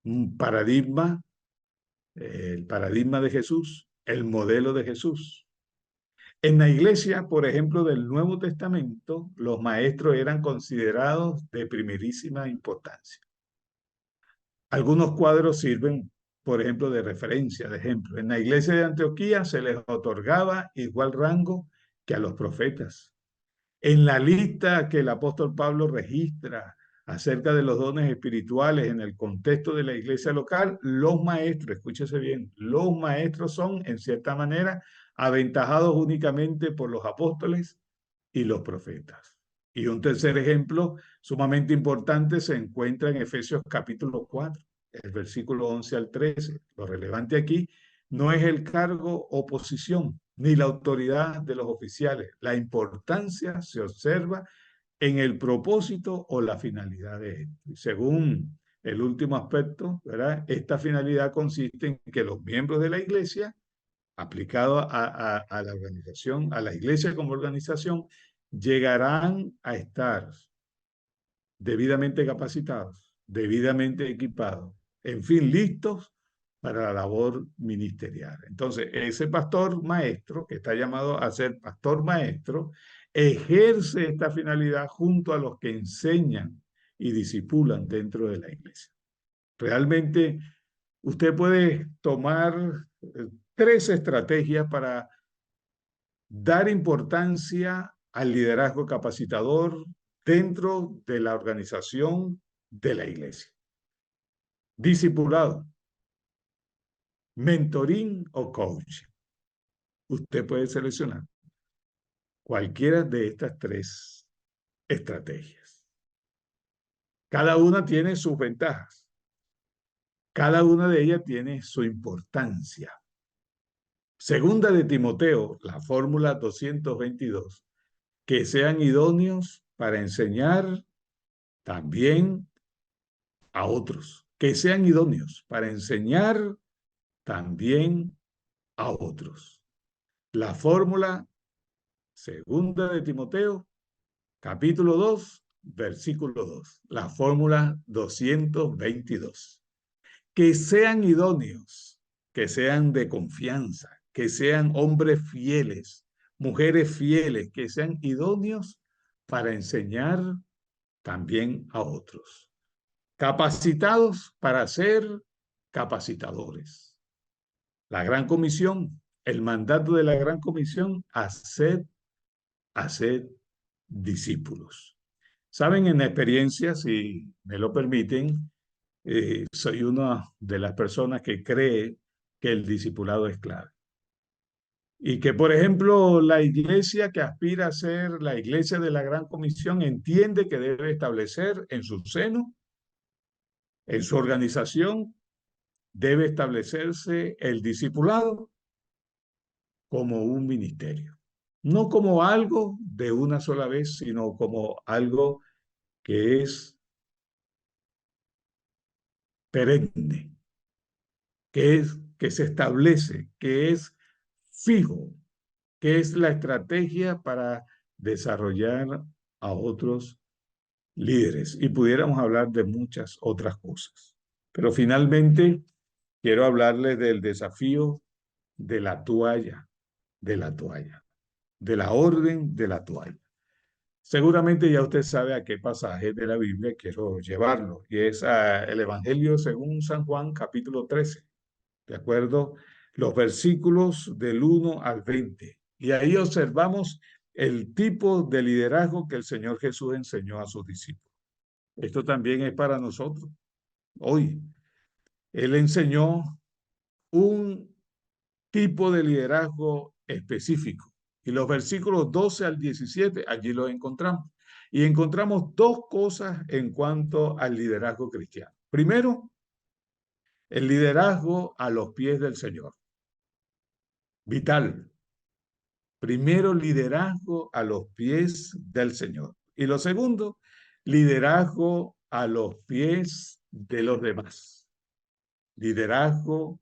Speaker 2: Un paradigma, el paradigma de Jesús, el modelo de Jesús. En la iglesia, por ejemplo, del Nuevo Testamento, los maestros eran considerados de primerísima importancia. Algunos cuadros sirven, por ejemplo, de referencia, de ejemplo. En la iglesia de Antioquía se les otorgaba igual rango que a los profetas. En la lista que el apóstol Pablo registra acerca de los dones espirituales en el contexto de la iglesia local, los maestros, escúchese bien, los maestros son, en cierta manera, aventajados únicamente por los apóstoles y los profetas. Y un tercer ejemplo sumamente importante se encuentra en Efesios capítulo 4, el versículo 11 al 13. Lo relevante aquí no es el cargo o posición, ni la autoridad de los oficiales. La importancia se observa en el propósito o la finalidad de esto. Y según el último aspecto, ¿verdad?, esta finalidad consiste en que los miembros de la iglesia, aplicado a la organización, a la iglesia como organización, llegarán a estar debidamente capacitados, debidamente equipados, en fin, listos para la labor ministerial. Entonces, ese pastor maestro, que está llamado a ser pastor maestro, ejerce esta finalidad junto a los que enseñan y discipulan dentro de la iglesia. Realmente, usted puede tomar 3 estrategias para dar importancia al liderazgo capacitador dentro de la organización de la iglesia. Discipulado, mentoring o coaching. Usted puede seleccionar cualquiera de estas 3 estrategias. Cada una tiene sus ventajas. Cada una de ellas tiene su importancia. Segunda de Timoteo, la fórmula 222, que sean idóneos para enseñar también a otros, que sean idóneos para enseñar también a otros. La fórmula segunda de Timoteo, capítulo 2, versículo 2, la fórmula 222. Que sean idóneos, que sean de confianza, que sean hombres fieles, mujeres fieles, que sean idóneos para enseñar también a otros. Capacitados para ser capacitadores. La gran comisión, el mandato de la gran comisión, hacer discípulos. Saben, en experiencia, si me lo permiten, soy una de las personas que cree que el discipulado es clave. Y que, por ejemplo, la iglesia que aspira a ser la iglesia de la gran comisión entiende que debe establecer en su seno, en su organización, debe establecerse el discipulado como un ministerio. No como algo de una sola vez, sino como algo que es perenne, que se establece, que es fijo, que es la estrategia para desarrollar a otros líderes. Y pudiéramos hablar de muchas otras cosas. Pero finalmente quiero hablarles del desafío de la toalla, de la toalla, de la orden de la toalla. Seguramente ya usted sabe a qué pasaje de la Biblia quiero llevarlo, y es el Evangelio según San Juan, capítulo 13, ¿de acuerdo? Los versículos del 1 al 20. Y ahí observamos el tipo de liderazgo que el Señor Jesús enseñó a sus discípulos. Esto también es para nosotros. Hoy, Él enseñó un tipo de liderazgo específico. Y los versículos 12 al 17, allí los encontramos. Y encontramos 2 cosas en cuanto al liderazgo cristiano. Primero, el liderazgo a los pies del Señor. Vital. Primero, liderazgo a los pies del Señor. Y lo segundo, liderazgo a los pies de los demás. Liderazgo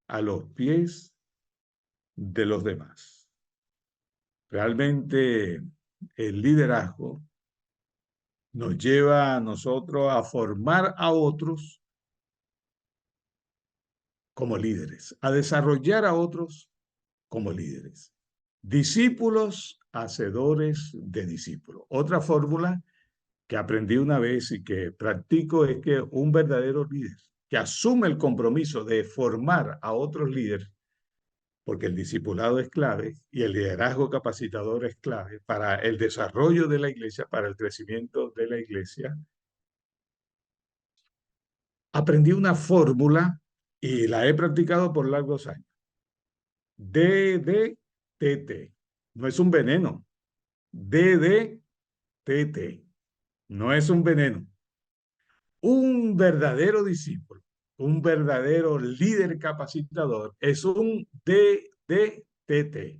Speaker 2: a los pies de los demás. Realmente el liderazgo nos lleva a nosotros a formar a otros como líderes, a desarrollar a otros como líderes. Discípulos, hacedores de discípulos. Otra fórmula que aprendí una vez y que practico es que un verdadero líder que asume el compromiso de formar a otros líderes, porque el discipulado es clave y el liderazgo capacitador es clave para el desarrollo de la iglesia, para el crecimiento de la iglesia. Aprendí una fórmula y la he practicado por largos años. DDTT. No es un veneno. DDTT. No es un veneno. Un verdadero discípulo, un verdadero líder capacitador es un DDTT,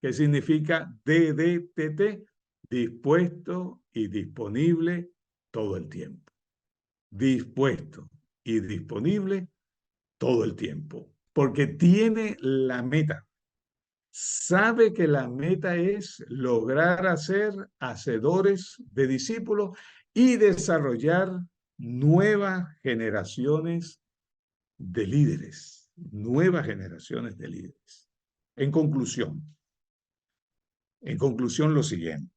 Speaker 2: que significa DDTT, dispuesto y disponible todo el tiempo. Dispuesto y disponible todo el tiempo, porque tiene la meta. Sabe que la meta es lograr hacer hacedores de discípulos y desarrollar nuevas generaciones de líderes, nuevas generaciones de líderes. En conclusión, lo siguiente,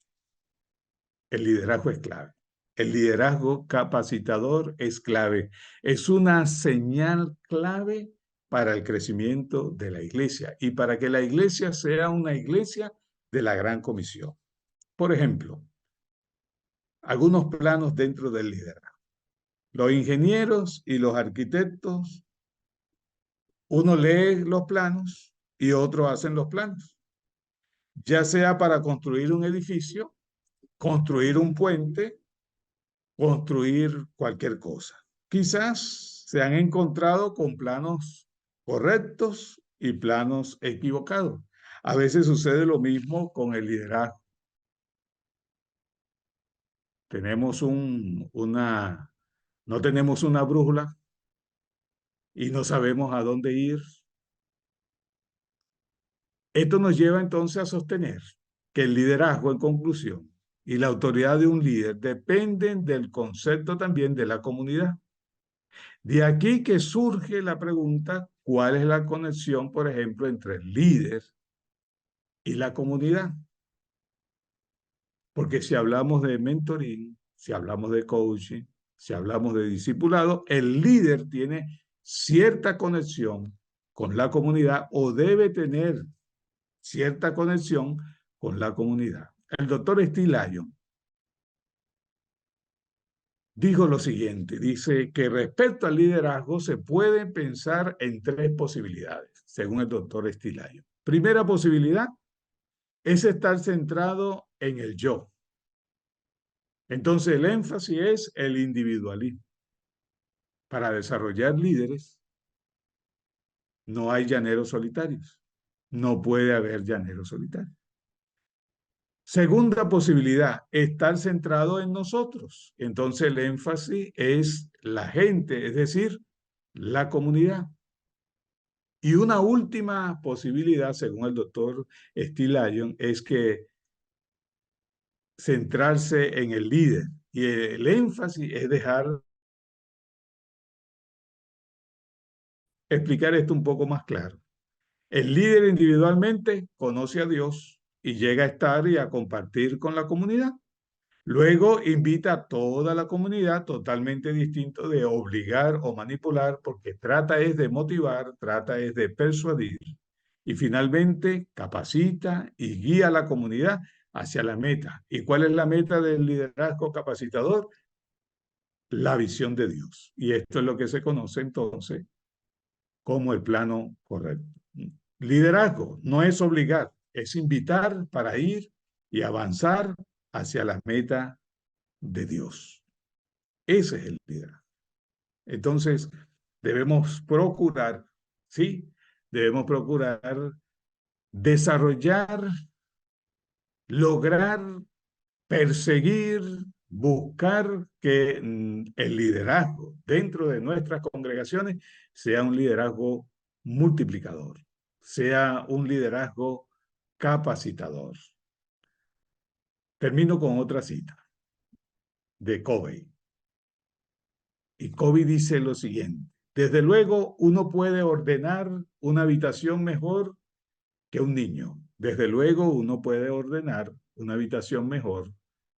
Speaker 2: el liderazgo es clave. El liderazgo capacitador es clave. Es una señal clave para el crecimiento de la iglesia y para que la iglesia sea una iglesia de la gran comisión. Por ejemplo, algunos planos dentro del liderazgo. Los ingenieros y los arquitectos, uno lee los planos y otro hacen los planos, ya sea para construir un edificio, construir un puente, construir cualquier cosa. Quizás se han encontrado con planos correctos y planos equivocados. A veces sucede lo mismo con el liderazgo. No tenemos una brújula y no sabemos a dónde ir. Esto nos lleva entonces a sostener que el liderazgo, en conclusión, y la autoridad de un líder dependen del concepto también de la comunidad. De aquí que surge la pregunta, ¿cuál es la conexión, por ejemplo, entre el líder y la comunidad? Porque si hablamos de mentoring, si hablamos de coaching, si hablamos de discipulado, el líder tiene cierta conexión con la comunidad o debe tener cierta conexión con la comunidad. El doctor Steve Lyon dijo lo siguiente, dice que respecto al liderazgo se puede pensar en tres posibilidades, según el doctor Steve Lyon. Primera posibilidad es estar centrado en el yo. Entonces el énfasis es el individualismo. Para desarrollar líderes no hay llaneros solitarios. No puede haber llaneros solitarios. Segunda posibilidad, estar centrado en nosotros. Entonces el énfasis es la gente, es decir, la comunidad. Y una última posibilidad, según el doctor Steve Lyon, es que centrarse en el líder. Y el énfasis es explicar esto un poco más claro. El líder individualmente conoce a Dios y llega a estar y a compartir con la comunidad. Luego invita a toda la comunidad, totalmente distinto de obligar o manipular, porque trata es de motivar, trata es de persuadir. Y finalmente capacita y guía a la comunidad hacia la meta. ¿Y cuál es la meta del liderazgo capacitador? La visión de Dios. Y esto es lo que se conoce entonces como el plano correcto. Liderazgo no es obligar, es invitar para ir y avanzar hacia la meta de Dios. Ese es el liderazgo. Entonces, debemos procurar, ¿sí? Debemos procurar desarrollar, lograr, perseguir, buscar que el liderazgo dentro de nuestras congregaciones sea un liderazgo multiplicador, sea un liderazgo capacitador. Termino con otra cita de Covey. Y Covey dice lo siguiente: desde luego uno puede ordenar una habitación mejor que un niño. Desde luego uno puede ordenar una habitación mejor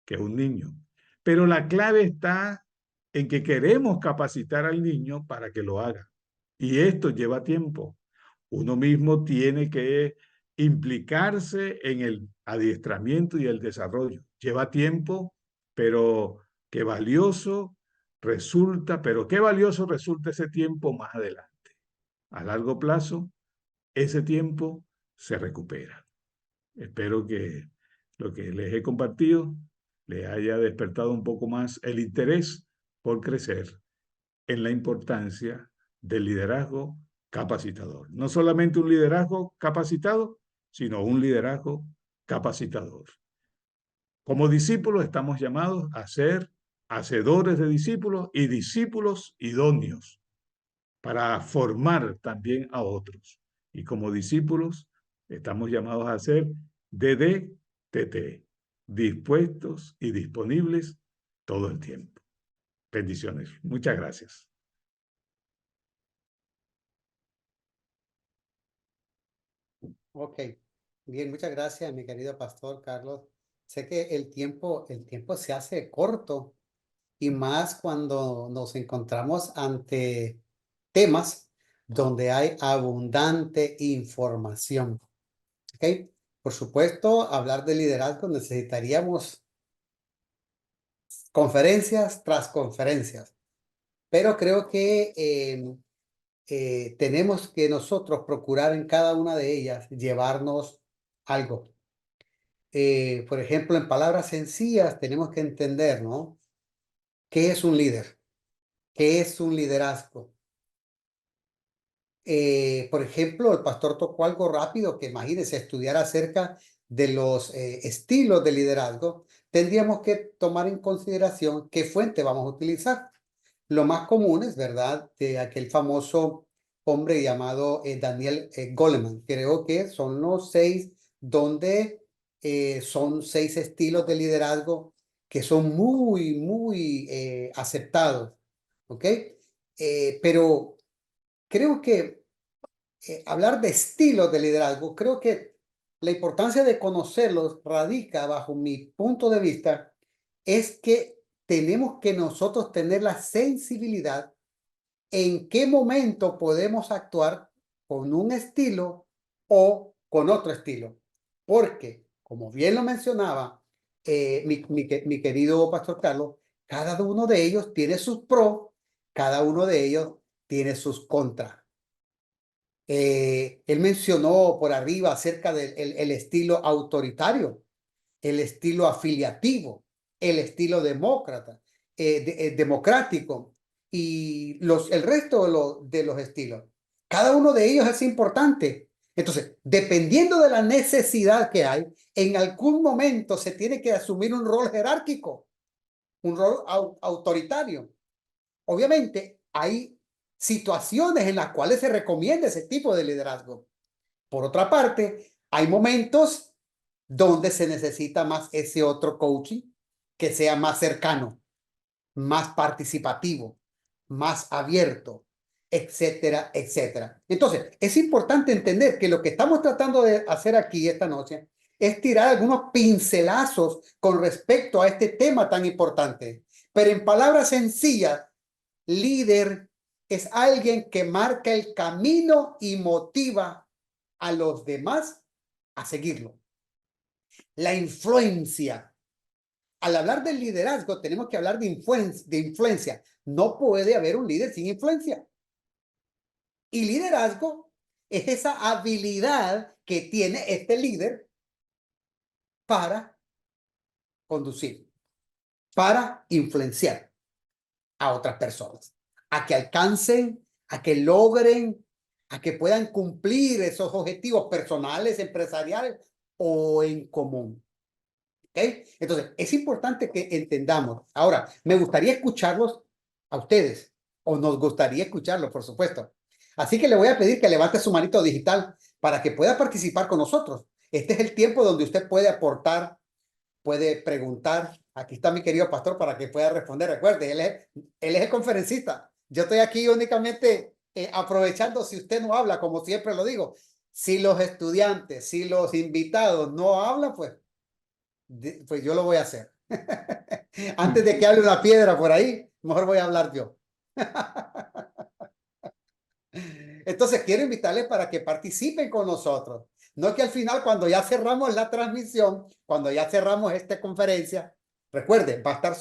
Speaker 2: que un niño. Pero la clave está en que queremos capacitar al niño para que lo haga. Y esto lleva tiempo. Uno mismo tiene que implicarse en el adiestramiento y el desarrollo. Lleva tiempo, pero qué valioso resulta, pero qué valioso resulta ese tiempo más adelante. A largo plazo, ese tiempo se recupera. Espero que lo que les he compartido les haya despertado un poco más el interés por crecer en la importancia del liderazgo capacitador. No solamente un liderazgo capacitado, sino un liderazgo capacitador. Como discípulos estamos llamados a ser hacedores de discípulos y discípulos idóneos para formar también a otros. Y como discípulos estamos llamados a ser DDTT, dispuestos y disponibles todo el tiempo. Bendiciones. Muchas gracias.
Speaker 1: Ok, bien, muchas gracias, mi querido pastor Carlos. Sé que el tiempo se hace corto y más cuando nos encontramos ante temas donde hay abundante información. Ok, por supuesto, hablar de liderazgo necesitaríamos conferencias tras conferencias, pero creo que tenemos que nosotros procurar en cada una de ellas llevarnos algo. Por ejemplo, en palabras sencillas, tenemos que entender, ¿no? ¿Qué es un líder? ¿Qué es un liderazgo? Por ejemplo, el pastor tocó algo rápido que imagínense, estudiar acerca de los estilos de liderazgo, tendríamos que tomar en consideración qué fuente vamos a utilizar. Lo más común es, ¿verdad?, de aquel famoso hombre llamado Daniel Goleman. Creo que son los 6, donde son 6 estilos de liderazgo que son muy, muy aceptados. ¿Ok? Pero creo que hablar de estilos de liderazgo, creo que la importancia de conocerlos radica, bajo mi punto de vista, es que tenemos que nosotros tener la sensibilidad en qué momento podemos actuar con un estilo o con otro estilo. Porque, como bien lo mencionaba mi querido pastor Carlos, cada uno de ellos tiene sus pros, cada uno de ellos tiene sus contras. Él mencionó por arriba acerca del el estilo autoritario, el estilo afiliativo, el estilo demócrata, democrático y el resto de los estilos. Cada uno de ellos es importante. Entonces, dependiendo de la necesidad que hay, en algún momento se tiene que asumir un rol jerárquico, un rol autoritario. Obviamente, hay situaciones en las cuales se recomienda ese tipo de liderazgo. Por otra parte, hay momentos donde se necesita más ese otro coaching que sea más cercano, más participativo, más abierto, etcétera, etcétera. Entonces, es importante entender que lo que estamos tratando de hacer aquí esta noche es tirar algunos pincelazos con respecto a este tema tan importante. Pero en palabras sencillas, líder es alguien que marca el camino y motiva a los demás a seguirlo. La influencia. Al hablar del liderazgo, tenemos que hablar de influencia. No puede haber un líder sin influencia. Y liderazgo es esa habilidad que tiene este líder para conducir, para influenciar a otras personas, a que alcancen, a que logren, a que puedan cumplir esos objetivos personales, empresariales o en común. ¿Okay? Entonces, es importante que entendamos. Ahora, me gustaría escucharlos a ustedes, o nos gustaría escucharlos, por supuesto. Así que le voy a pedir que levante su manito digital para que pueda participar con nosotros. Este es el tiempo donde usted puede aportar, puede preguntar. Aquí está mi querido pastor para que pueda responder. Recuerde, él es el conferencista. Yo estoy aquí únicamente aprovechando si usted no habla, como siempre lo digo. Si los estudiantes, si los invitados no hablan, pues yo lo voy a hacer. Antes de que hable una piedra por ahí, mejor voy a hablar yo. Entonces, quiero invitarles para que participen con nosotros. No que al final, cuando ya cerramos la transmisión, cuando ya cerramos esta conferencia, recuerden, va a estar,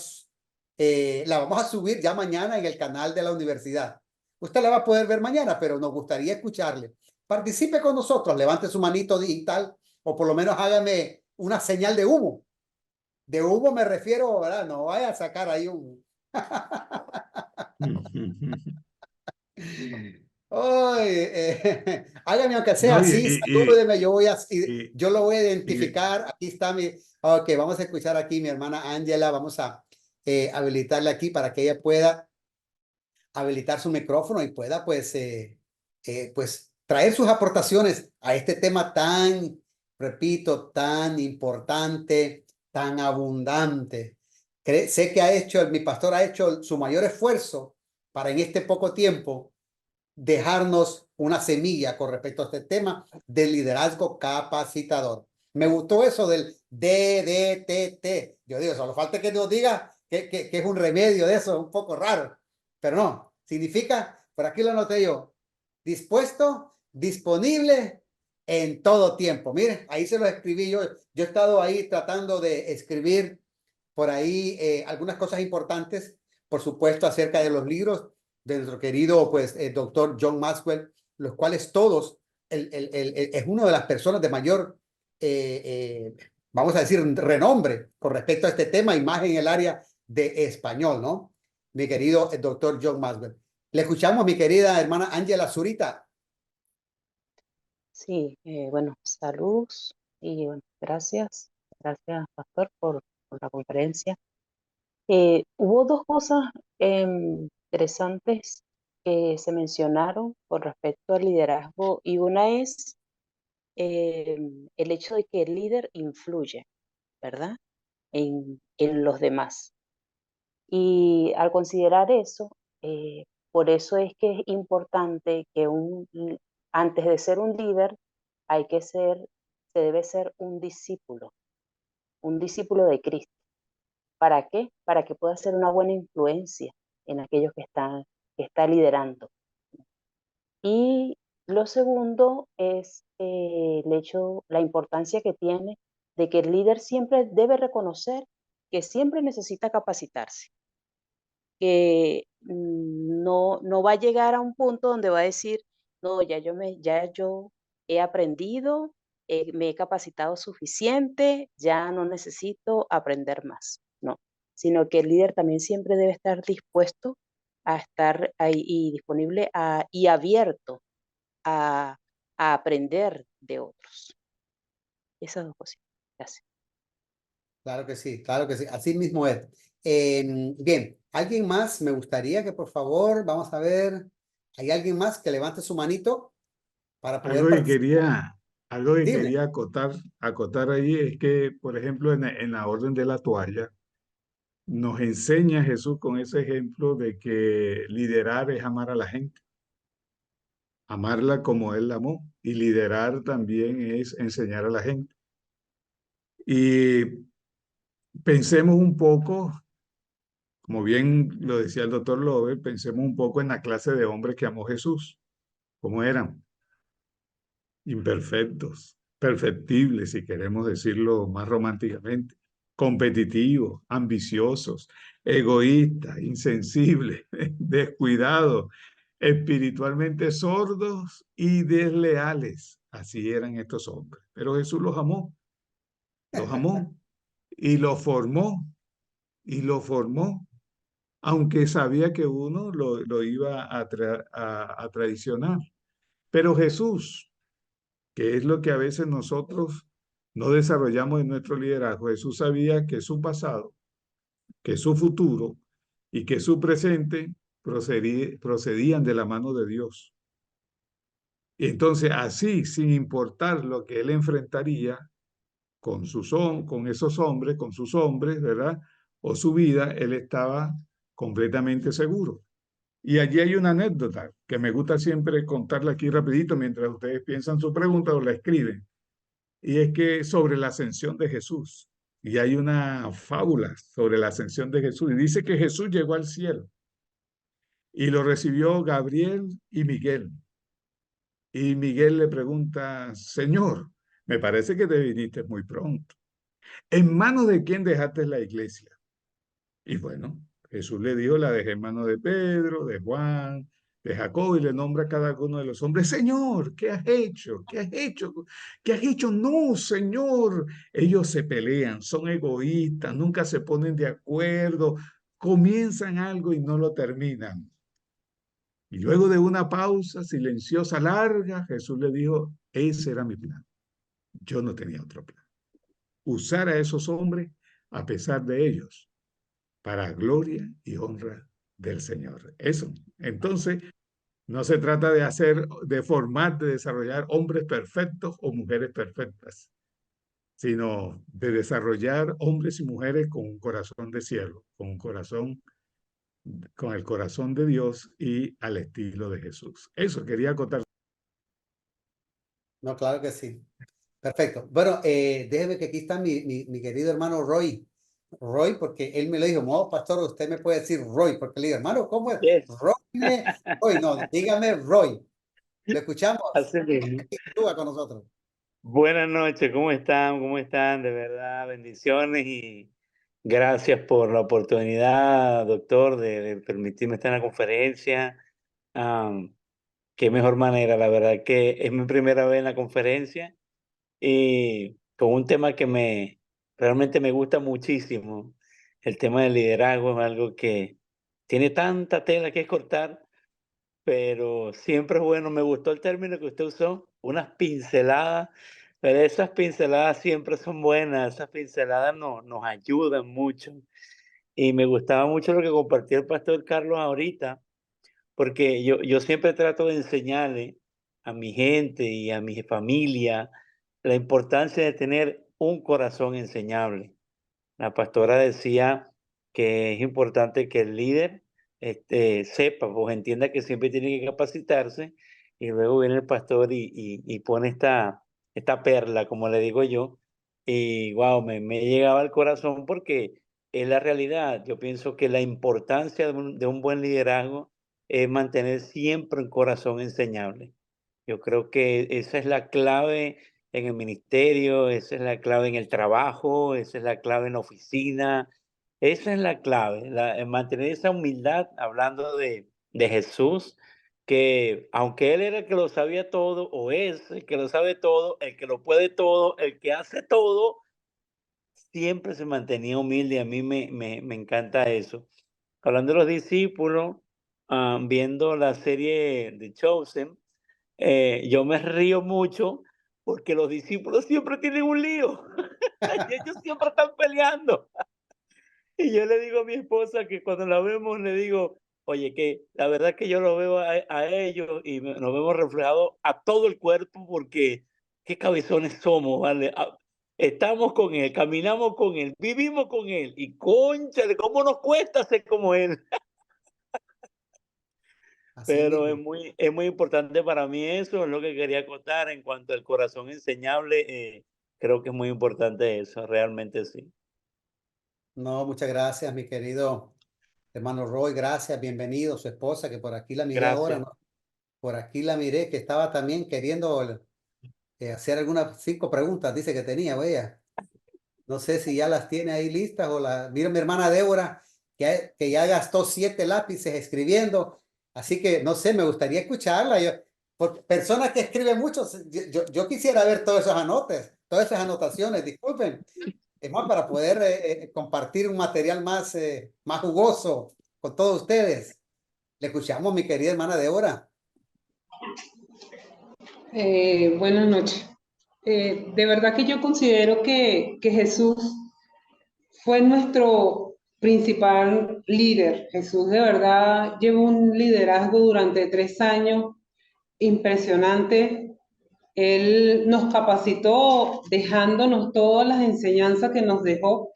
Speaker 1: la vamos a subir ya mañana en el canal de la universidad. Usted la va a poder ver mañana, pero nos gustaría escucharle. Participe con nosotros, levante su manito digital o por lo menos hágame una señal de humo. De humo me refiero, ¿verdad? No vaya a sacar ahí un... hágame aunque sea
Speaker 2: No,
Speaker 1: así, salúdeme,
Speaker 2: y,
Speaker 1: yo lo voy a
Speaker 2: y-
Speaker 1: identificar. Aquí está mi... Ok, vamos a escuchar aquí mi hermana Ángela. Vamos a habilitarle aquí para que ella pueda habilitar su micrófono y pueda pues traer sus aportaciones a este tema tan, repito, tan importante, tan abundante. Sé que mi pastor ha hecho su mayor esfuerzo para en este poco tiempo dejarnos una semilla con respecto a este tema del liderazgo capacitador. Me gustó eso del DDTT. Yo digo, solo falta que nos diga que es un remedio de eso, un poco raro, pero no, significa, por aquí lo anoté yo, dispuesto, disponible en todo tiempo. Miren, ahí se lo escribí yo. Yo he estado ahí tratando de escribir por ahí algunas cosas importantes, por supuesto, acerca de los libros de nuestro querido, pues, doctor John Maxwell, los cuales todos, es una de las personas de mayor, vamos a decir, renombre con respecto a este tema, y más en el área de español, ¿no? Mi querido doctor John Maxwell. Le escuchamos, mi querida hermana Ángela Zurita.
Speaker 3: Sí, bueno, saludos y bueno, gracias, pastor, por la conferencia. Hubo dos cosas interesantes que se mencionaron con respecto al liderazgo, y una es el hecho de que el líder influye, ¿verdad? En los demás. Y al considerar eso, por eso es que es importante que antes de ser un líder, se debe ser un discípulo de Cristo. ¿Para qué? Para que pueda ser una buena influencia en aquellos que está liderando. Y lo segundo es la importancia que tiene de que el líder siempre debe reconocer que siempre necesita capacitarse, que no va a llegar a un punto donde va a decir, no, ya yo he aprendido, me he capacitado suficiente, ya no necesito aprender más, no, sino que el líder también siempre debe estar dispuesto a estar ahí y disponible y abierto a, a aprender de otros. Esas dos cositas. Gracias.
Speaker 1: Claro que sí, así mismo es. Bien, ¿alguien más? Me gustaría que por favor, vamos a ver, ¿hay alguien más que levante su manito para poder
Speaker 2: Algo que
Speaker 1: participar?
Speaker 2: quería, algo que
Speaker 1: Dime.
Speaker 2: quería acotar ahí es que, por ejemplo, en la orden de la toalla, nos enseña Jesús con ese ejemplo de que liderar es amar a la gente, amarla como Él la amó, y liderar también es enseñar a la gente. Y pensemos un poco, como bien lo decía el doctor Lover, pensemos un poco en la clase de hombres que amó Jesús, cómo eran, imperfectos, perfectibles, si queremos decirlo más románticamente, competitivos, ambiciosos, egoístas, insensibles, descuidados, espiritualmente sordos y desleales. Así eran estos hombres. Pero Jesús los amó y los formó, aunque sabía que uno lo iba a traicionar. Pero Jesús, que es lo que a veces nosotros no desarrollamos en nuestro liderazgo. Jesús sabía que su pasado, que su futuro y que su presente procedían de la mano de Dios. Y entonces así, sin importar lo que él enfrentaría con esos hombres, con sus hombres, ¿verdad? O su vida, él estaba completamente seguro. Y allí hay una anécdota que me gusta siempre contarla aquí rapidito mientras ustedes piensan su pregunta o la escriben. Y es que sobre la ascensión de Jesús, y hay una fábula sobre la ascensión de Jesús, y dice que Jesús llegó al cielo y lo recibió Gabriel y Miguel. Y Miguel le pregunta, Señor, me parece que te viniste muy pronto. ¿En manos de quién dejaste la iglesia? Y bueno, Jesús le dijo, la dejé en manos de Pedro, de Juan, de Jacob, y le nombra a cada uno de los hombres, Señor, ¿qué has hecho? ¿Qué has hecho? ¿Qué has hecho? No, Señor. Ellos se pelean, son egoístas, nunca se ponen de acuerdo, comienzan algo y no lo terminan. Y luego de una pausa silenciosa, larga, Jesús le dijo, ese era mi plan. Yo no tenía otro plan. Usar a esos hombres a pesar de ellos para gloria y honra del Señor. Eso. Entonces, no se trata de formar, de desarrollar hombres perfectos o mujeres perfectas, sino de desarrollar hombres y mujeres con un corazón de cielo, con un corazón con el corazón de Dios y al estilo de Jesús. Eso quería contar.
Speaker 1: No, claro que sí. Perfecto. Bueno, déjeme que aquí está mi querido hermano Roy. Roy, porque él me lo dijo, no, pastor, usted me puede decir Roy, porque le digo, hermano, ¿cómo es?
Speaker 4: Yes,
Speaker 1: Roy, Roy, no, dígame Roy. Lo escuchamos.
Speaker 4: así mismo.
Speaker 1: Actúa con nosotros.
Speaker 4: Buenas noches, ¿cómo están? ¿Cómo están? De verdad, bendiciones y gracias por la oportunidad, doctor, de permitirme estar en la conferencia. Am, Qué mejor manera, la verdad que es mi primera vez en la conferencia y con un tema que realmente me gusta muchísimo. El tema del liderazgo es algo que tiene tanta tela que cortar, pero siempre es bueno. Me gustó el término que usted usó, unas pinceladas, pero esas pinceladas siempre son buenas, esas pinceladas nos ayudan mucho. Y me gustaba mucho lo que compartió el pastor Carlos ahorita, porque yo siempre trato de enseñarle a mi gente y a mi familia la importancia de tener un corazón enseñable. La pastora decía que es importante que el líder sepa, pues entienda que siempre tiene que capacitarse y luego viene el pastor y pone esta perla, como le digo yo, y wow, me llegaba al corazón porque es la realidad. Yo pienso que la importancia de un buen liderazgo es mantener siempre un corazón enseñable. Yo creo que esa es la clave en el ministerio, esa es la clave en el trabajo, esa es la clave en la oficina, esa es la clave, mantener esa humildad hablando de Jesús, que aunque Él era el que lo sabía todo, o es el que lo sabe todo, el que lo puede todo, el que hace todo, siempre se mantenía humilde y a mí me encanta eso. Hablando de los discípulos, viendo la serie de Chosen, yo me río mucho porque los discípulos siempre tienen un lío y ellos siempre están peleando. Y yo le digo a mi esposa que cuando la vemos, le digo, oye, que la verdad es que yo lo veo a ellos y nos vemos reflejados a todo el cuerpo porque qué cabezones somos, ¿vale? Estamos con él, caminamos con él, vivimos con él y cónchale, cómo nos cuesta ser como él.
Speaker 1: Así
Speaker 4: Pero
Speaker 1: mismo.
Speaker 4: es muy importante para mí eso, es lo que quería contar en cuanto al corazón enseñable, creo que es muy importante eso, realmente sí.
Speaker 1: No, muchas gracias, mi querido hermano Roy. Gracias, bienvenido, su esposa, que por aquí la miré ahora,
Speaker 4: Gracias.
Speaker 1: ¿no? Por aquí la miré, que estaba también queriendo hacer algunas 5 preguntas, dice que tenía, vea. No sé si ya las tiene ahí listas o la... Mira, mi hermana Débora, que ya gastó 7 lápices escribiendo. Así que, no sé, me gustaría escucharla. Por personas que escriben mucho, yo quisiera ver todos esos anotes, todas esas anotaciones, disculpen. Es más, para poder compartir un material más jugoso con todos ustedes. Le escuchamos, mi querida hermana Débora.
Speaker 5: Buenas noches. De verdad que yo considero que Jesús fue nuestro principal líder. Jesús de verdad llevó un liderazgo durante 3 años impresionante. Él nos capacitó dejándonos todas las enseñanzas que nos dejó.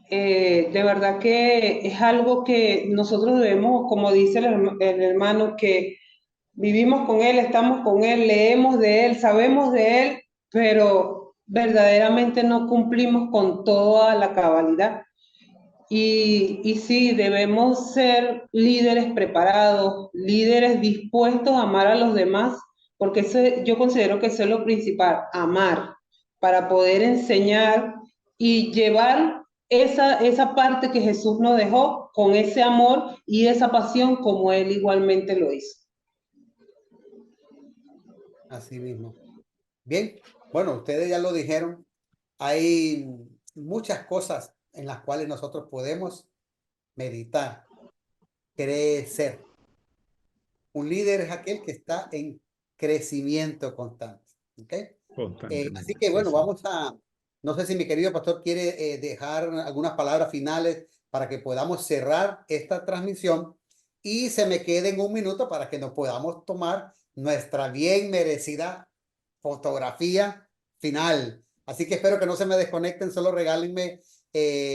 Speaker 5: De verdad que es algo que nosotros debemos, como dice el hermano, que vivimos con Él, estamos con Él, leemos de Él, sabemos de Él, pero verdaderamente no cumplimos con toda la cabalidad. Y sí, debemos ser líderes preparados, líderes dispuestos a amar a los demás, porque yo considero que eso es lo principal, amar, para poder enseñar y llevar esa parte que Jesús nos dejó con ese amor y esa pasión como Él igualmente lo hizo.
Speaker 1: Así mismo. Bien, bueno, ustedes ya lo dijeron. Hay muchas cosas en las cuales nosotros podemos meditar, crecer. Un líder es aquel que está en crecimiento constante. ¿Ok? Así
Speaker 2: Constantemente,
Speaker 1: que
Speaker 2: sí,
Speaker 1: bueno,
Speaker 2: sí.
Speaker 1: no sé si mi querido pastor quiere dejar algunas palabras finales para que podamos cerrar esta transmisión y se me quede en un minuto para que nos podamos tomar nuestra bien merecida fotografía final. Así que espero que no se me desconecten, solo regálenme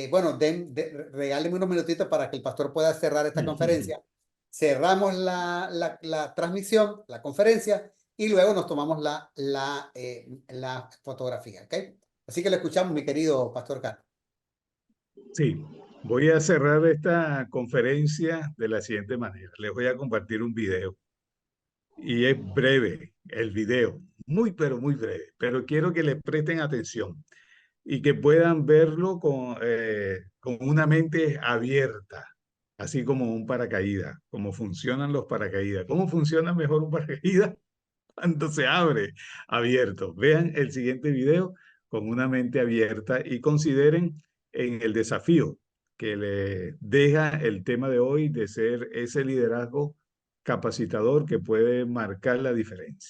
Speaker 1: bueno, regálenme unos minutitos para que el pastor pueda cerrar esta conferencia. Cerramos la transmisión, la conferencia, y luego nos tomamos la fotografía, ¿ok? Así que lo escuchamos, mi querido pastor Carlos.
Speaker 2: Sí, voy a cerrar esta conferencia de la siguiente manera. Les voy a compartir un video. Y es breve el video, muy, pero muy breve. Pero quiero que le presten atención y que puedan verlo con una mente abierta, así como un paracaídas, cómo funcionan los paracaídas. ¿Cómo funciona mejor un paracaídas? Cuando se abre abierto. Vean el siguiente video con una mente abierta y consideren en el desafío que le deja el tema de hoy de ser ese liderazgo capacitador que puede marcar la diferencia.